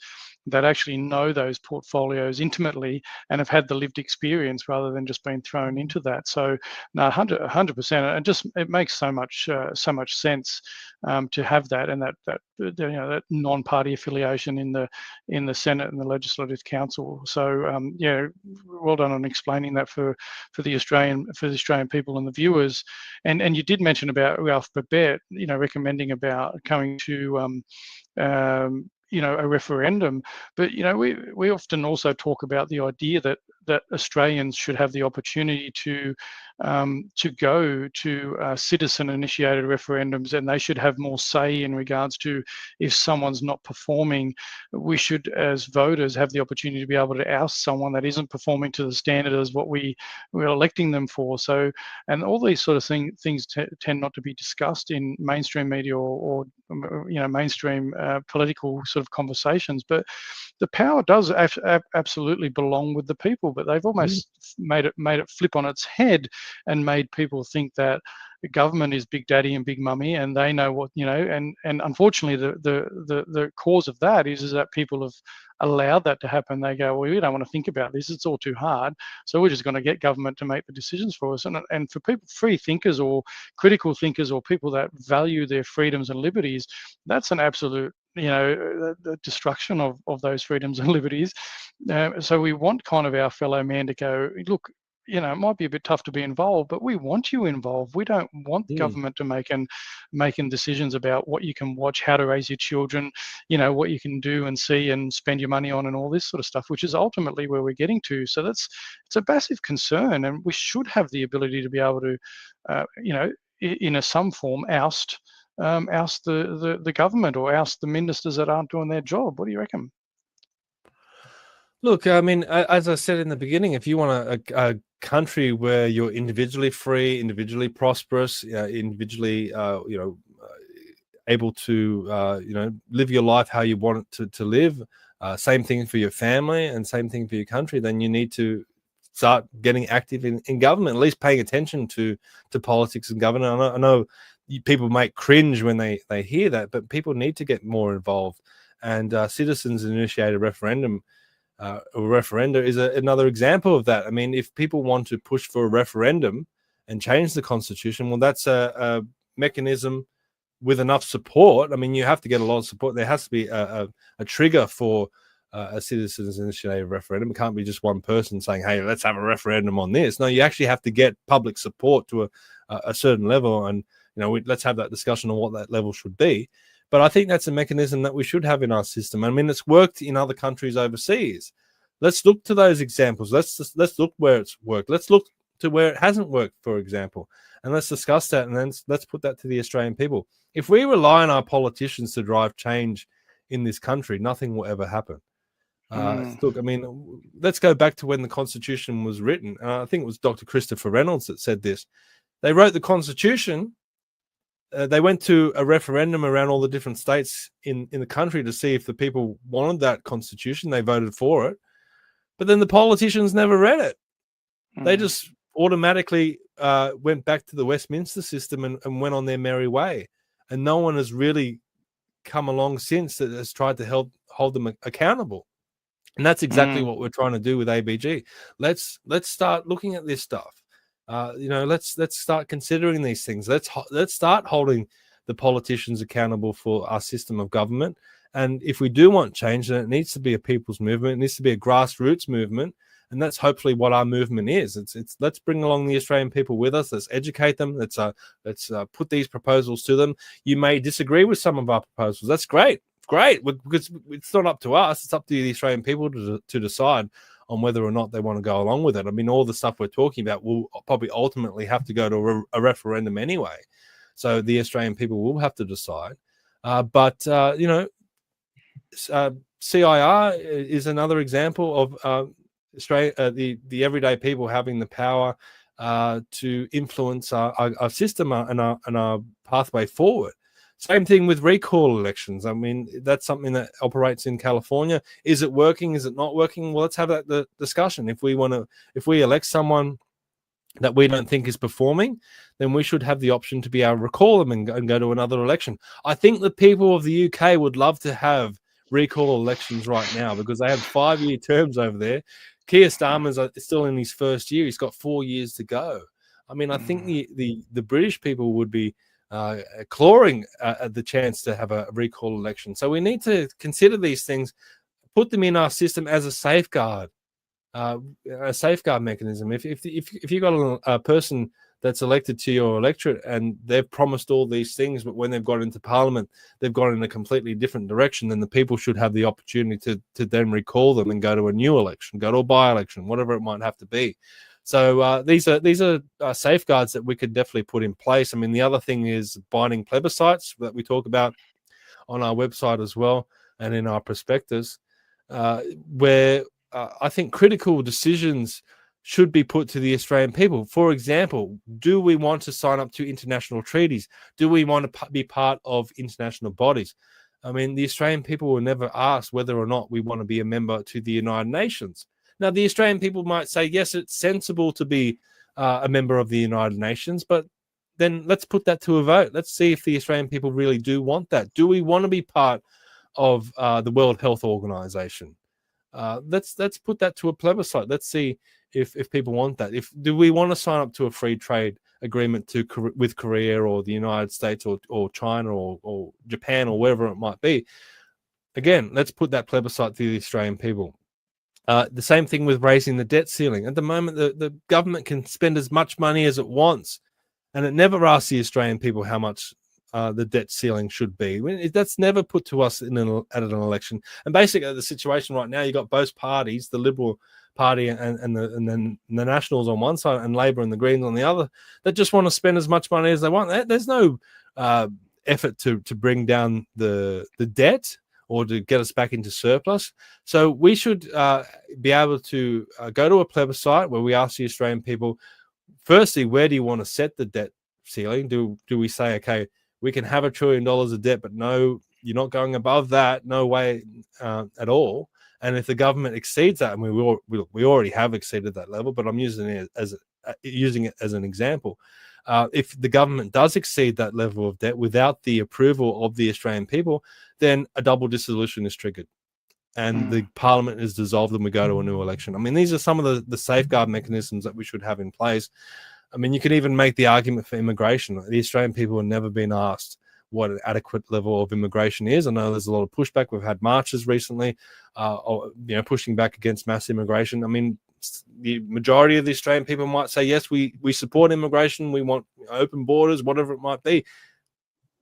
that actually know those those portfolios intimately and have had the lived experience rather than just being thrown into that. So no, 100%, and just it makes so much sense to have that, and that that non-party affiliation in the Senate and the Legislative Council. So yeah, well done on explaining that for the Australian people and the viewers. And you did mention about Ralph Babet, recommending about coming to a referendum. But we often also talk about the idea that Australians should have the opportunity to go to citizen-initiated referendums, and they should have more say in regards to if someone's not performing. We should, as voters, have the opportunity to be able to oust someone that isn't performing to the standard as what we're electing them for. So, and all these sort of things tend not to be discussed in mainstream media or mainstream political sort of conversations. But the power does absolutely belong with the people, but they've almost made it flip on its head and made people think that the government is big daddy and big mummy, and they know what, and unfortunately the cause of that is that people have allowed that to happen. They go, well, we don't want to think about this, it's all too hard, so we're just going to get government to make the decisions for us. And for people, free thinkers or critical thinkers or people that value their freedoms and liberties, that's an absolute the destruction of those freedoms and liberties. So we want kind of our fellow man to go, look, it might be a bit tough to be involved, but we want you involved. We don't want government to making decisions about what you can watch, how to raise your children, what you can do and see and spend your money on, and all this sort of stuff, which is ultimately where we're getting to. So it's a massive concern, and we should have the ability to be able to, in some form, oust the government or oust the ministers that aren't doing their job. What do you reckon? Look, I mean, as I said in the beginning, if you want a country where you're individually free, individually prosperous, individually, able to, live your life how you want it to live, same thing for your family and same thing for your country, then you need to start getting active in government, at least paying attention to politics and government. I know people might cringe when they hear that, but people need to get more involved. And citizens-initiated referenda is another example of that. I mean, if people want to push for a referendum and change the constitution, well, that's a mechanism with enough support. I mean, you have to get a lot of support. There has to be a trigger for a citizens initiated referendum. It can't be just one person saying, hey, let's have a referendum on this. No, you actually have to get public support to a certain level, and let's have that discussion on what that level should be. But I think that's a mechanism that we should have in our system. I mean, it's worked in other countries overseas. Let's look to those examples. Let's look where it's worked. Let's look to where it hasn't worked, for example, and let's discuss that, and then let's put that to the Australian people. If we rely on our politicians to drive change in this country, nothing will ever happen. Look, I mean, let's go back to when the Constitution was written. I think it was Dr. Christopher Reynolds that said this. They wrote the Constitution. They went to a referendum around all the different states in the country to see if the people wanted that constitution. They voted for it. But then the politicians never read it. They just automatically went back to the Westminster system and went on their merry way. And no one has really come along since that has tried to hold them accountable. And that's exactly what we're trying to do with ABG. Let's start looking at this stuff. Let's start considering these things. Let's start holding the politicians accountable for our system of government. And if we do want change, then it needs to be a people's movement. It needs to be a grassroots movement, and that's hopefully what our movement is. It's let's bring along the Australian people with us. Let's educate them. Let's put these proposals to them. You may disagree with some of our proposals. That's great, because it's not up to us. It's up to the Australian people to decide on whether or not they want to go along with it. I mean, all the stuff we're talking about will probably ultimately have to go to a referendum anyway. So the Australian people will have to decide. But CIR is another example of Australia, the everyday people having the power to influence our system and our pathway forward. Same thing with recall elections. I mean, that's something that operates in California. Is it working? Is it not working? Well, let's have that discussion. If we elect someone that we don't think is performing, then we should have the option to be able to recall them and go to another election. I think the people of the UK would love to have recall elections right now because they have 5-year terms over there. Keir Starmer's still in his first year. He's got 4 years to go. I mean, I think the British people would be clawing at the chance to have a recall election. So we need to consider these things, put them in our system as a safeguard mechanism. If you've got a person that's elected to your electorate and they've promised all these things, but when they've got into Parliament, they've gone in a completely different direction, then the people should have the opportunity to then recall them and go to a new election, go to a by-election, whatever it might have to be. So these are safeguards that we could definitely put in place. I mean, the other thing is binding plebiscites that we talk about on our website as well and in our prospectus, where I think critical decisions should be put to the Australian people. For example, do we want to sign up to international treaties? Do we want to be part of international bodies? I mean, the Australian people will never ask whether or not we want to be a member to the United Nations. Now, the Australian people might say, yes, it's sensible to be a member of the United Nations, but then let's put that to a vote. Let's see if the Australian people really do want that. Do we want to be part of the World Health Organization? Let's put that to a plebiscite. Let's see if people want that. Do we want to sign up to a free trade agreement with Korea or the United States or China or Japan or wherever it might be? Again, let's put that plebiscite to the Australian people. The same thing with raising the debt ceiling. At the moment, the government can spend as much money as it wants, and it never asks the Australian people how much the debt ceiling should be. That's never put to us at an election. And basically, the situation right now, you've got both parties, the Liberal Party and then the Nationals on one side and Labor and the Greens on the other, that just want to spend as much money as they want. There's no effort to bring down the debt or to get us back into surplus. So we should be able to go to a plebiscite where we ask the Australian people, firstly, where do you want to set the debt ceiling? Do we say, okay, we can have $1 trillion of debt, but no, you're not going above that, no way at all. And if the government exceeds that, and we already have exceeded that level, but I'm using it as an example. If the government does exceed that level of debt without the approval of the Australian people, then a double dissolution is triggered and the parliament is dissolved and we go to a new election. I mean, these are some of the safeguard mechanisms that we should have in place. I mean, you can even make the argument for immigration. The Australian people have never been asked what an adequate level of immigration is. I know there's a lot of pushback. We've had marches recently, pushing back against mass immigration. I mean, the majority of the Australian people might say, yes, we support immigration. We want open borders, whatever it might be.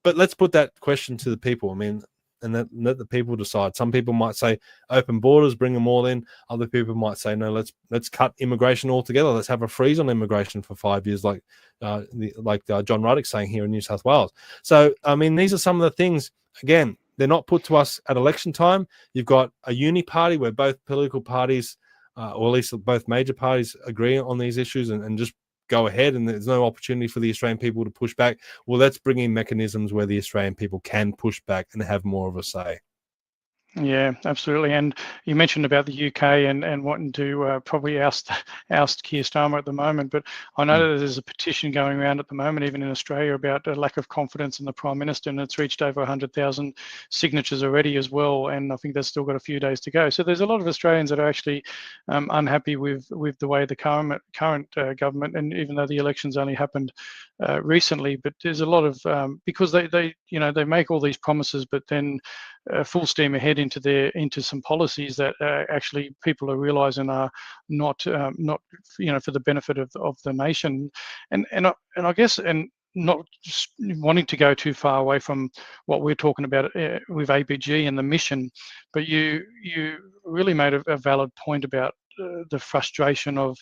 But let's put that question to the people. I mean, and let the people decide. Some people might say open borders, bring them all in. Other people might say, no, let's cut immigration altogether. Let's have a freeze on immigration for 5 years, like John Ruddock's saying here in New South Wales. So, I mean, these are some of the things, again, they're not put to us at election time. You've got a uni party where both political parties, or at least both major parties, agree on these issues and just go ahead, and there's no opportunity for the Australian people to push back. Well, let's bring in mechanisms where the Australian people can push back and have more of a say. Yeah, absolutely. And you mentioned about the UK and wanting to probably oust Keir Starmer at the moment, but I know that there's a petition going around at the moment, even in Australia, about a lack of confidence in the Prime Minister, and it's reached over 100,000 signatures already as well, and I think that's still got a few days to go. So there's a lot of Australians that are actually unhappy with the way the current government, and even though the elections only happened recently, but there's a lot of because they make all these promises, but then full steam ahead into some policies that actually people are realizing are not for the benefit of the nation, and I guess, and not just wanting to go too far away from what we're talking about with ABG and the mission, but you really made a valid point about the frustration of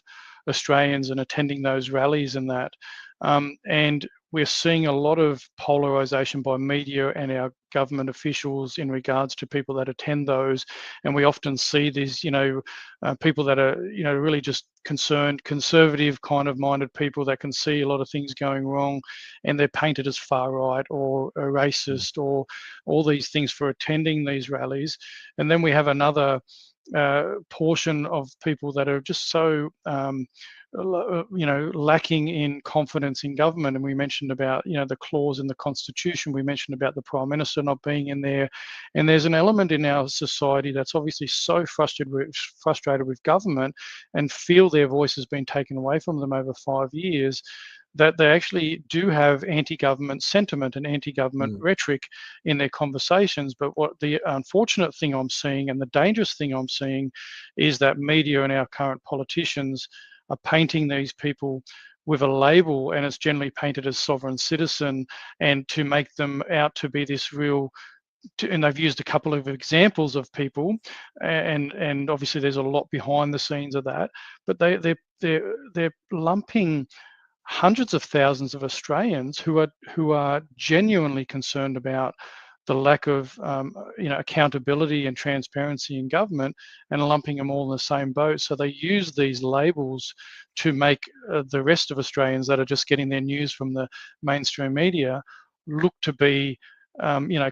Australians and attending those rallies and that. And we're seeing a lot of polarization by media and our government officials in regards to people that attend those. And we often see these, people that are, really just concerned, conservative kind of minded people that can see a lot of things going wrong, and they're painted as far right or a racist or all these things for attending these rallies. And then we have another portion of people that are just so lacking in confidence in government. And we mentioned about, the clause in the Constitution. We mentioned about the Prime Minister not being in there. And there's an element in our society that's obviously so frustrated with government and feel their voice has been taken away from them over 5 years, that they actually do have anti-government sentiment and anti-government rhetoric in their conversations. But what the unfortunate thing I'm seeing and the dangerous thing I'm seeing is that media and our current politicians are painting these people with a label, and it's generally painted as sovereign citizen, and to make them out to be this real, and they've used a couple of examples of people, and obviously there's a lot behind the scenes of that, but they're lumping hundreds of thousands of Australians who are genuinely concerned about the lack of accountability and transparency in government, and lumping them all in the same boat. So they use these labels to make the rest of Australians that are just getting their news from the mainstream media look to be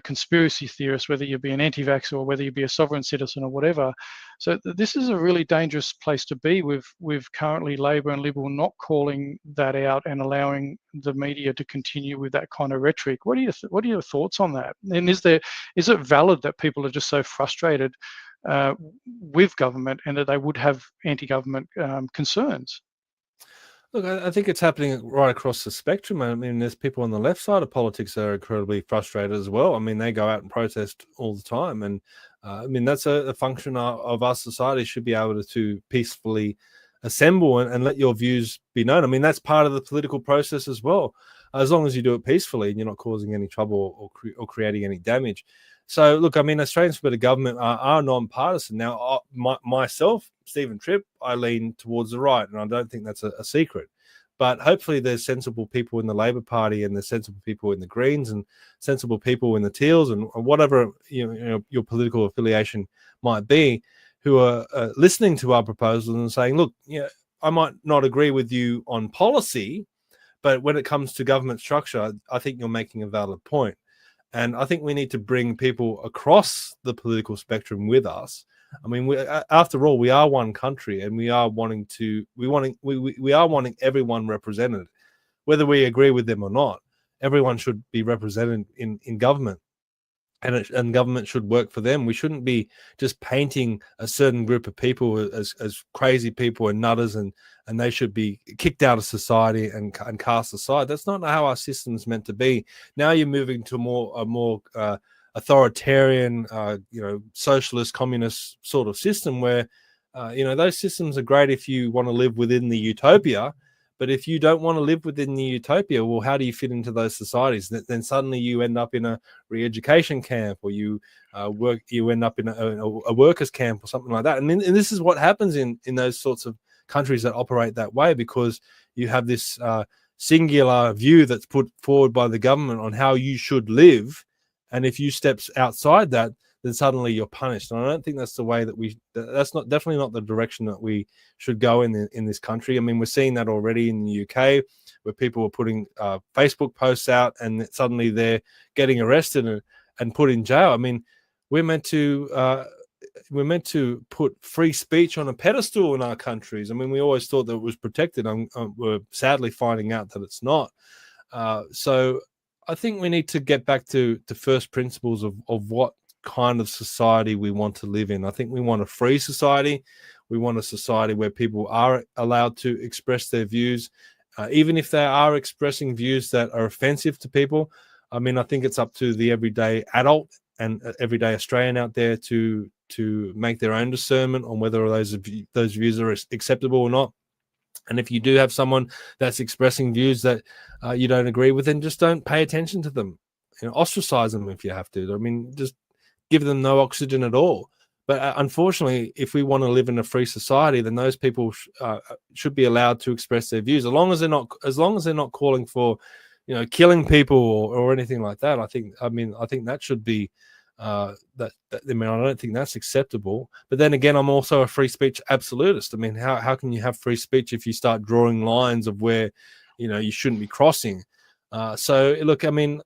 conspiracy theorists, whether you be an anti-vaxxer or whether you be a sovereign citizen or whatever. So this is a really dangerous place to be with currently Labor and Liberal not calling that out and allowing the media to continue with that kind of rhetoric. What are your thoughts on that? And is it valid that people are just so frustrated with government and that they would have anti-government concerns? Look, I think it's happening right across the spectrum. I mean, there's people on the left side of politics that are incredibly frustrated as well. I mean, they go out and protest all the time. And I mean, that's a function of our society should be able to peacefully assemble and let your views be known. I mean, that's part of the political process as well, as long as you do it peacefully and you're not causing any trouble or creating any damage. So, look, I mean, Australians for Better Government are non-partisan. Now, myself, Steven Tripp, I lean towards the right, and I don't think that's a secret. But hopefully there's sensible people in the Labor Party and there's sensible people in the Greens and sensible people in the Teals and whatever your political affiliation might be, who are listening to our proposals and saying, look, I might not agree with you on policy, but when it comes to government structure, I think you're making a valid point. And I think we need to bring people across the political spectrum with us. I mean, after all, we are one country, and we are wanting everyone represented, whether we agree with them or not. Everyone should be represented in government, and government should work for them. We shouldn't be just painting a certain group of people as crazy people and nutters, and they should be kicked out of society and cast aside. That's not how our system's meant to be. Now you're moving to a more authoritarian, socialist, communist sort of system where, those systems are great if you want to live within the utopia. But if you don't want to live within the utopia, well, how do you fit into those societies? Then suddenly you end up in a re-education camp, or you end up in a workers' camp or something like that. And this is what happens in those sorts of countries that operate that way, because you have this singular view that's put forward by the government on how you should live. And if you step outside that, then suddenly you're punished. And I don't think that's the way that's definitely not the direction that we should go in this country. I mean, we're seeing that already in the UK, where people are putting Facebook posts out and suddenly they're getting arrested and put in jail. I mean, we're meant to put free speech on a pedestal in our countries. I mean, we always thought that it was protected. We're sadly finding out that it's not. So I think we need to get back to first principles of what kind of society we want to live in. I think we want a free society. We want a society where people are allowed to express their views, even if they are expressing views that are offensive to people. I mean, I think it's up to the everyday adult and everyday Australian out there to make their own discernment on whether those views are acceptable or not. And if you do have someone that's expressing views that you don't agree with, then just don't pay attention to them. Ostracize them if you have to. I mean, just give them no oxygen at all. But unfortunately, if we want to live in a free society, then those people should be allowed to express their views, as long as they're not calling for, killing people or anything like that. I think that should be I don't think that's acceptable. But then again, I'm also a free speech absolutist. I mean, how can you have free speech if you start drawing lines of where you shouldn't be crossing? So look, I mean,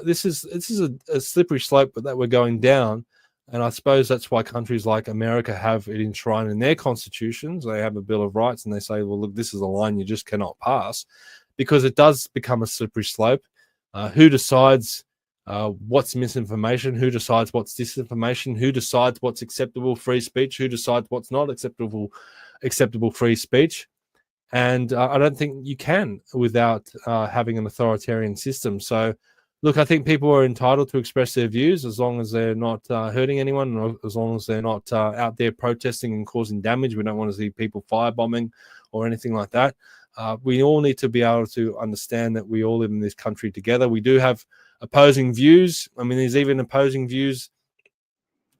this is a slippery slope that we're going down. And I suppose that's why countries like America have it enshrined in their constitutions. They have a Bill of Rights and they say, well, look, this is a line you just cannot pass, because it does become a slippery slope. Who decides what's misinformation? Who decides what's disinformation? Who decides what's acceptable free speech? Who decides what's not acceptable free speech? And I don't think you can without having an authoritarian system. So, look, I think people are entitled to express their views as long as they're not hurting anyone, or as long as they're not out there protesting and causing damage. We don't want to see people firebombing or anything like that. We all need to be able to understand that we all live in this country together. We do have opposing views. I mean, there's even opposing views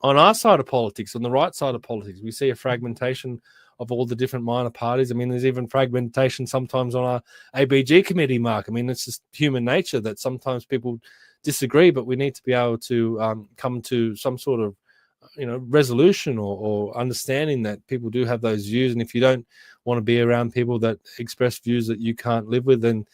on our side of politics, on the right side of politics. We see a fragmentation of all the different minor parties. I mean, there's even fragmentation sometimes on our ABG committee, Mark. I mean, it's just human nature that sometimes people disagree, but we need to be able to come to some sort of, resolution or understanding that people do have those views. And if you don't want to be around people that express views that you can't live with, then,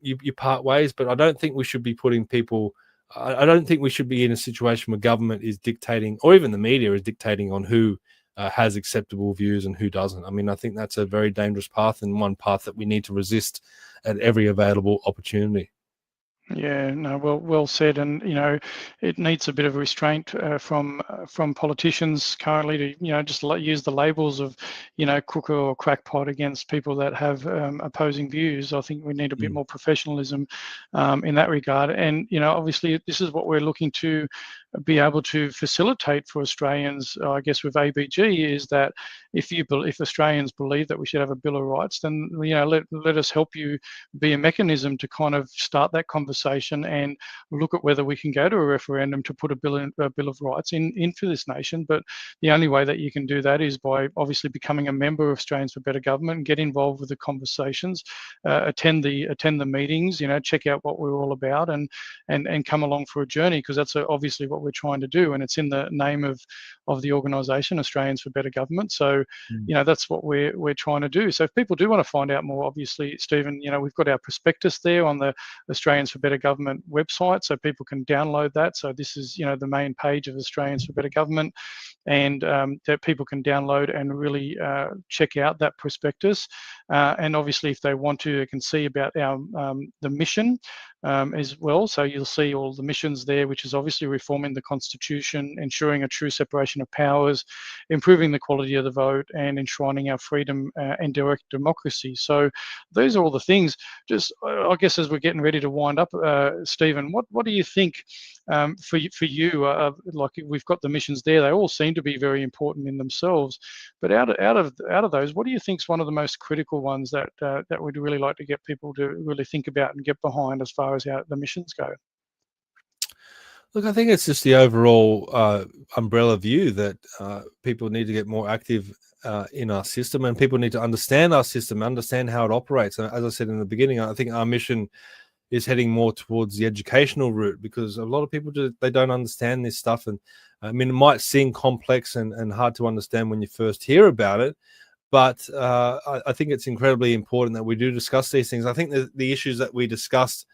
you part ways. But I don't think we should be putting people, I don't think we should be in a situation where government is dictating, or even the media is dictating on who has acceptable views and who doesn't. I mean, I think that's a very dangerous path, and one path that we need to resist at every available opportunity. Yeah, no, well said, and it needs a bit of restraint from politicians currently to just use the labels of crook or crackpot against people that have opposing views. I think we need a bit more professionalism in that regard, and obviously this is what we're looking to be able to facilitate for Australians, I guess, with ABG, is that if Australians believe that we should have a Bill of Rights, then let us help you be a mechanism to kind of start that conversation and look at whether we can go to a referendum to put a Bill of Rights in for this nation. But the only way that you can do that is by obviously becoming a member of Australians for Better Government and get involved with the conversations, attend the meetings, check out what we're all about, and come along for a journey, because that's obviously what we're trying to do, and it's in the name of the organisation, Australians for Better Government. So that's what we're trying to do. So if people do want to find out more, obviously, Stephen, we've got our prospectus there on the Australians for Better Government website, so people can download that. So this is the main page of Australians for Better Government, and that people can download and really check out that prospectus. And obviously, if they want to, they can see about our the mission as well. So you'll see all the missions there, which is obviously reforming the Constitution, ensuring a true separation of powers, improving the quality of the vote, and enshrining our freedom and direct democracy. So those are all the things. Just, I guess, as we're getting ready to wind up, Stephen, what do you think for you? Like, we've got the missions there; they all seem to be very important in themselves. But out of those, what do you think is one of the most critical ones that we'd really like to get people to really think about and get behind as far as the missions go? Look, I think it's just the overall umbrella view that people need to get more active in our system, and people need to understand our system, understand how it operates. And as I said in the beginning, I think our mission is heading more towards the educational route, because a lot of people they don't understand this stuff. And I mean, it might seem complex and hard to understand when you first hear about it, but I think it's incredibly important that we do discuss these things. I think the issues that we discussed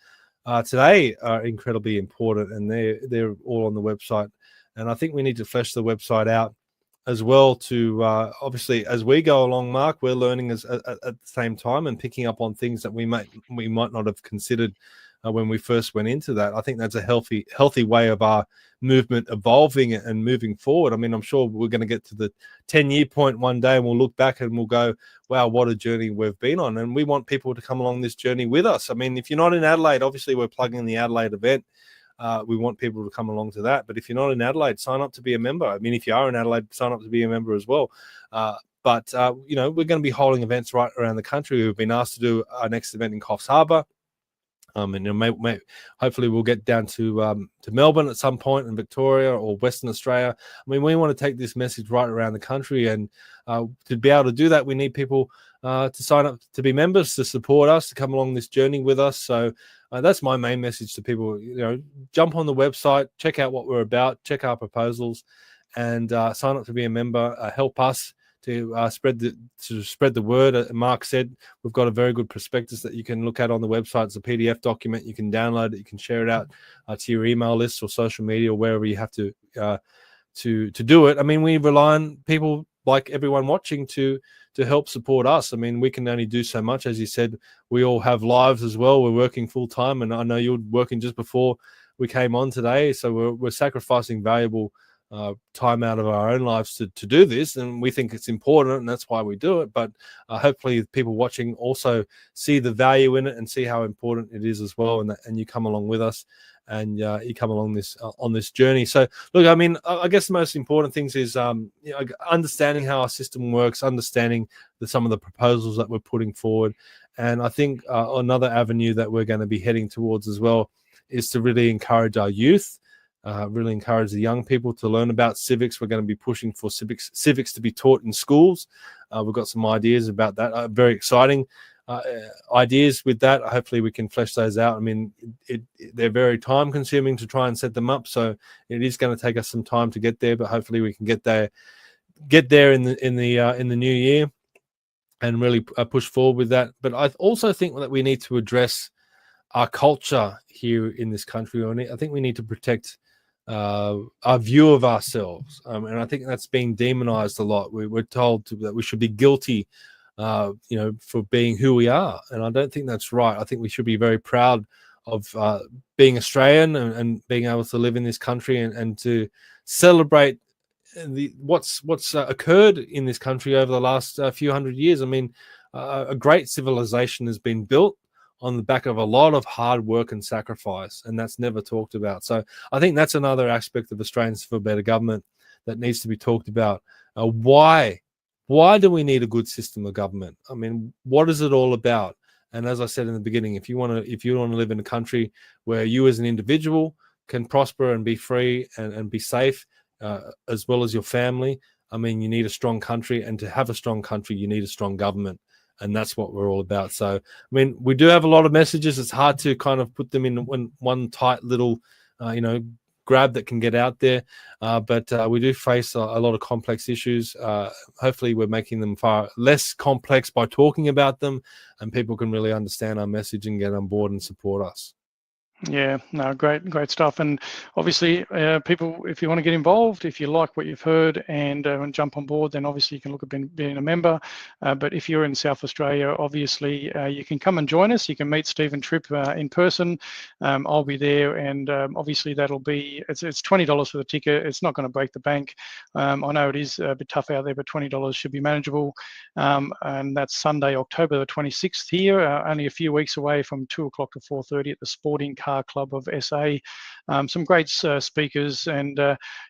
today are incredibly important, and they're all on the website. And I think we need to flesh the website out as well to obviously, as we go along, Mark, we're learning at the same time and picking up on things that we might not have considered when we first went into that. I think that's a healthy way of our movement evolving and moving forward. I mean, I'm sure we're going to get to the 10-year point one day and we'll look back and we'll go, wow, what a journey we've been on. And we want people to come along this journey with us. I mean, if you're not in Adelaide, obviously we're plugging the Adelaide event. We want people to come along to that. But if you're not in Adelaide, sign up to be a member. I mean, if you are in Adelaide, sign up to be a member as well. But we're going to be holding events right around the country. We've been asked to do our next event in Coffs Harbour. And hopefully we'll get down to Melbourne at some point, in Victoria or Western Australia. I mean, we want to take this message right around the country, and to be able to do that, we need people to sign up to be members, to support us, to come along this journey with us. So that's my main message to people. Jump on the website, check out what we're about, check our proposals, and sign up to be a member. Help us to spread the word. Mark said we've got a very good prospectus that you can look at on the website. It's a PDF document. You can download it. You can share it out to your email list or social media or wherever you have to to do it. I mean, we rely on people like everyone watching to help support us. I mean, we can only do so much. As you said, we all have lives as well. We're working full time, and I know you're working just before we came on today, so we're sacrificing valuable time out of our own lives to do this, and we think it's important, and that's why we do it. But hopefully people watching also see the value in it and see how important it is as well, and you come along with us, and you come along this on this journey. So look, I mean, I guess the most important things is understanding how our system works, understanding some of the proposals that we're putting forward, and I think another avenue that we're going to be heading towards as well is to really encourage our youth. Really encourage the young people to learn about civics. We're going to be pushing for civics to be taught in schools. We've got some ideas about that, very exciting ideas with that. Hopefully we can flesh those out. I mean, they're very time consuming to try and set them up, so it is going to take us some time to get there, but hopefully we can get there in the new year and really push forward with that. But I also think that we need to address our culture here in this country. I think we need to protect our view of ourselves, and I think that's being demonized a lot. We're told that we should be guilty, for being who we are, and I don't think that's right. I think we should be very proud of being Australian and being able to live in this country and to celebrate what's occurred in this country over the last few hundred years. I mean, a great civilization has been built on the back of a lot of hard work and sacrifice, and that's never talked about. So I think that's another aspect of Australians for Better Government that needs to be talked about. Why do we need a good system of government? I mean, what is it all about? And as I said in the beginning, if you want to live in a country where you as an individual can prosper and be free and be safe, as well as your family, I mean, you need a strong country, and to have a strong country, you need a strong government. And that's what we're all about. So, I mean, we do have a lot of messages. It's hard to kind of put them in one tight little, grab that can get out there. But we do face a lot of complex issues. Hopefully, we're making them far less complex by talking about them, and people can really understand our message and get on board and support us. Yeah, no, great stuff. And obviously, people, if you want to get involved, if you like what you've heard and jump on board, then obviously you can look at being a member. But if you're in South Australia, obviously you can come and join us. You can meet Steven Tripp in person. I'll be there, and obviously that'll be it's $20 for the ticket. It's not going to break the bank. I know it is a bit tough out there, but $20 should be manageable. And that's Sunday, October the 26th here, only a few weeks away from 2 o'clock to 4:30 at the Sporting Car Club of SA. Some great speakers, and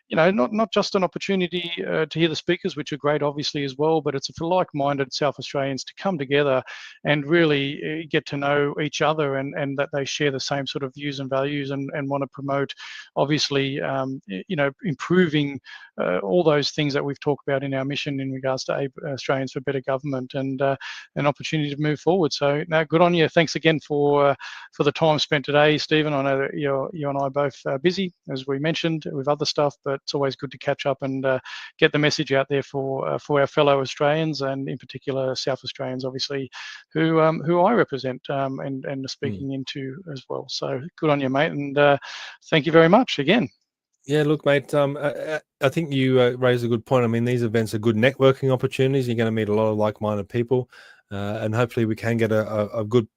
not just an opportunity to hear the speakers, which are great obviously as well, but it's for like-minded South Australians to come together and really get to know each other, and that they share the same sort of views and values, and want to promote obviously improving all those things that we've talked about in our mission in regards to Australians for Better Government, and an opportunity to move forward. So now, good on you. Thanks again for the time spent today, Stephen. I know that you and I are both busy, as we mentioned, with other stuff, but it's always good to catch up and get the message out there for our fellow Australians, and in particular South Australians, obviously, who I represent and are speaking into as well. So good on you, mate, and thank you very much again. Yeah, look, mate, I think you raised a good point. I mean, these events are good networking opportunities. You're going to meet a lot of like-minded people, and hopefully we can get a good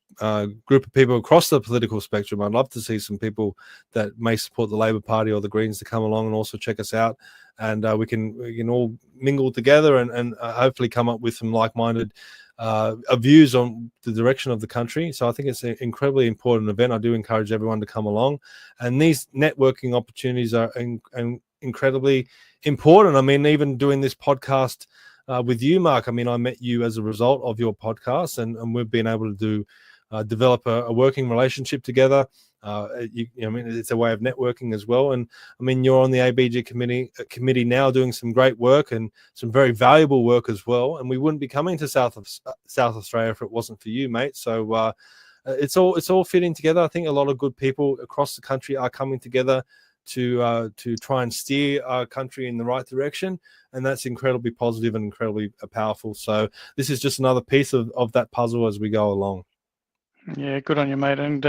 group of people across the political spectrum. I'd love to see some people that may support the Labor Party or the Greens to come along and also check us out, and we can all mingle together and hopefully come up with some like-minded views on the direction of the country. So I think it's an incredibly important event. I do encourage everyone to come along, and these networking opportunities are incredibly important. I mean, even doing this podcast with you, Mark, I mean, I met you as a result of your podcast, and we've been able to develop a working relationship together. I mean, it's a way of networking as well. And I mean, you're on the ABG committee now, doing some great work and some very valuable work as well. And we wouldn't be coming to South Australia if it wasn't for you, mate. So it's all fitting together. I think a lot of good people across the country are coming together to try and steer our country in the right direction, and that's incredibly positive and incredibly powerful. So this is just another piece of that puzzle as we go along. Yeah, good on you, mate, and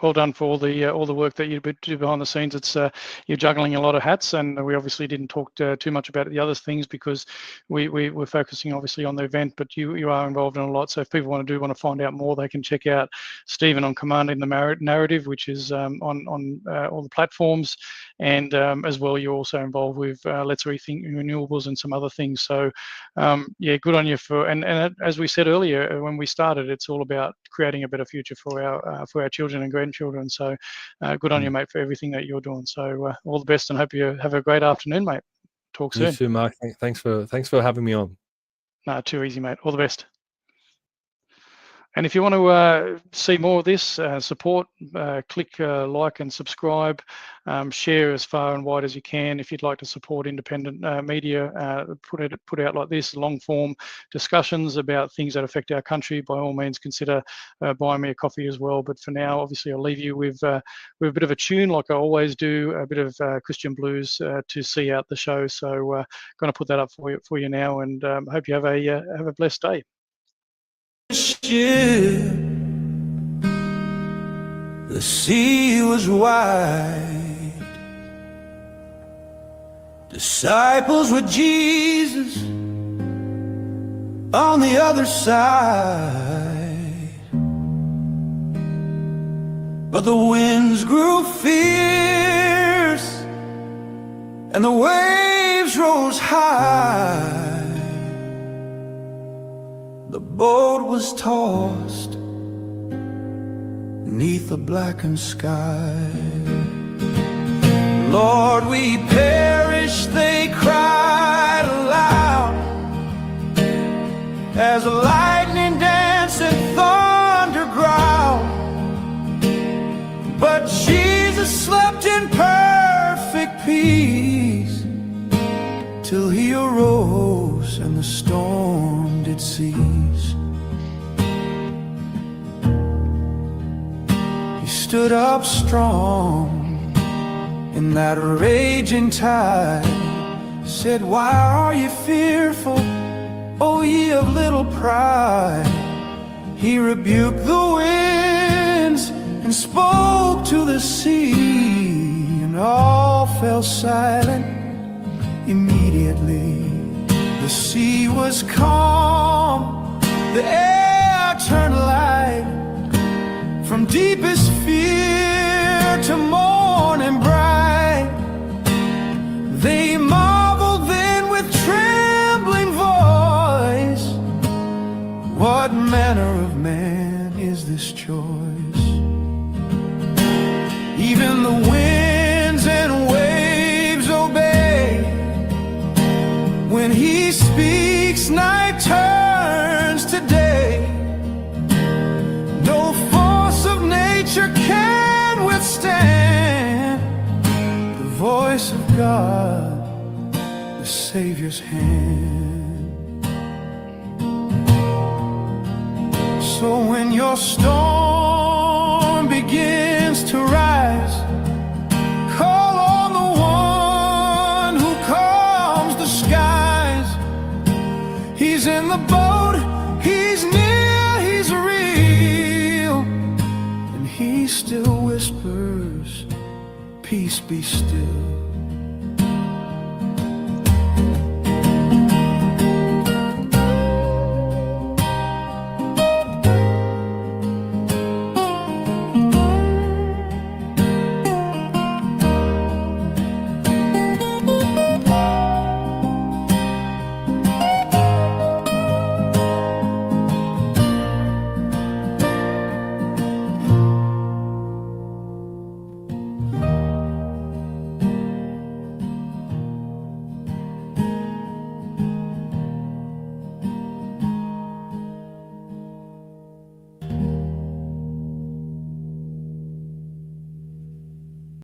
well done for all the work that you do behind the scenes. It's you're juggling a lot of hats, and we obviously didn't talk too much about the other things because we're focusing obviously on the event. But you are involved in a lot. So if people want to find out more, they can check out Steven on Commanding the Narrative, which is on all the platforms, and as well you're also involved with Let's Rethink Renewables and some other things. So yeah, good on you for and as we said earlier when we started, it's all about creating a better future for our children and grandchildren. So good on you, mate, for everything that you're doing. So all the best, and hope you have a great afternoon, mate. Talk soon. You too, Mark. Thanks for having me on. No, too easy, mate. All the best. And if you want to see more of this, support, click like and subscribe, share as far and wide as you can. If you'd like to support independent media, put out like this, long form discussions about things that affect our country, by all means consider buying me a coffee as well. But for now, obviously, I'll leave you with a bit of a tune, like I always do, a bit of Christian blues to see out the show. So going to put that up for you now, and hope you have a blessed day. The sea was wide. Disciples with Jesus on the other side. But the winds grew fierce and the waves rose high. The boat was tossed beneath the blackened sky. Lord, we perish, they cried aloud, as lightning danced and thunder growled. But Jesus slept in perfect peace till he arose and the storm did cease. He stood up strong in that raging tide, said, "Why are ye fearful, O ye of little pride?" He rebuked the winds and spoke to the sea, and all fell silent immediately. The sea was calm, the air turned light, from deepest fear to morning bright. They marveled then with trembling voice, "What manner of man is this choice?" Even the winds and waves obey. When he speaks, night turns to day. No force of nature can withstand the voice of God, the Savior's hand. So when your storm begins to rise, call on the one who calms the skies. He's in the boat, he's near, he's real, and he still whispers, "Peace be still."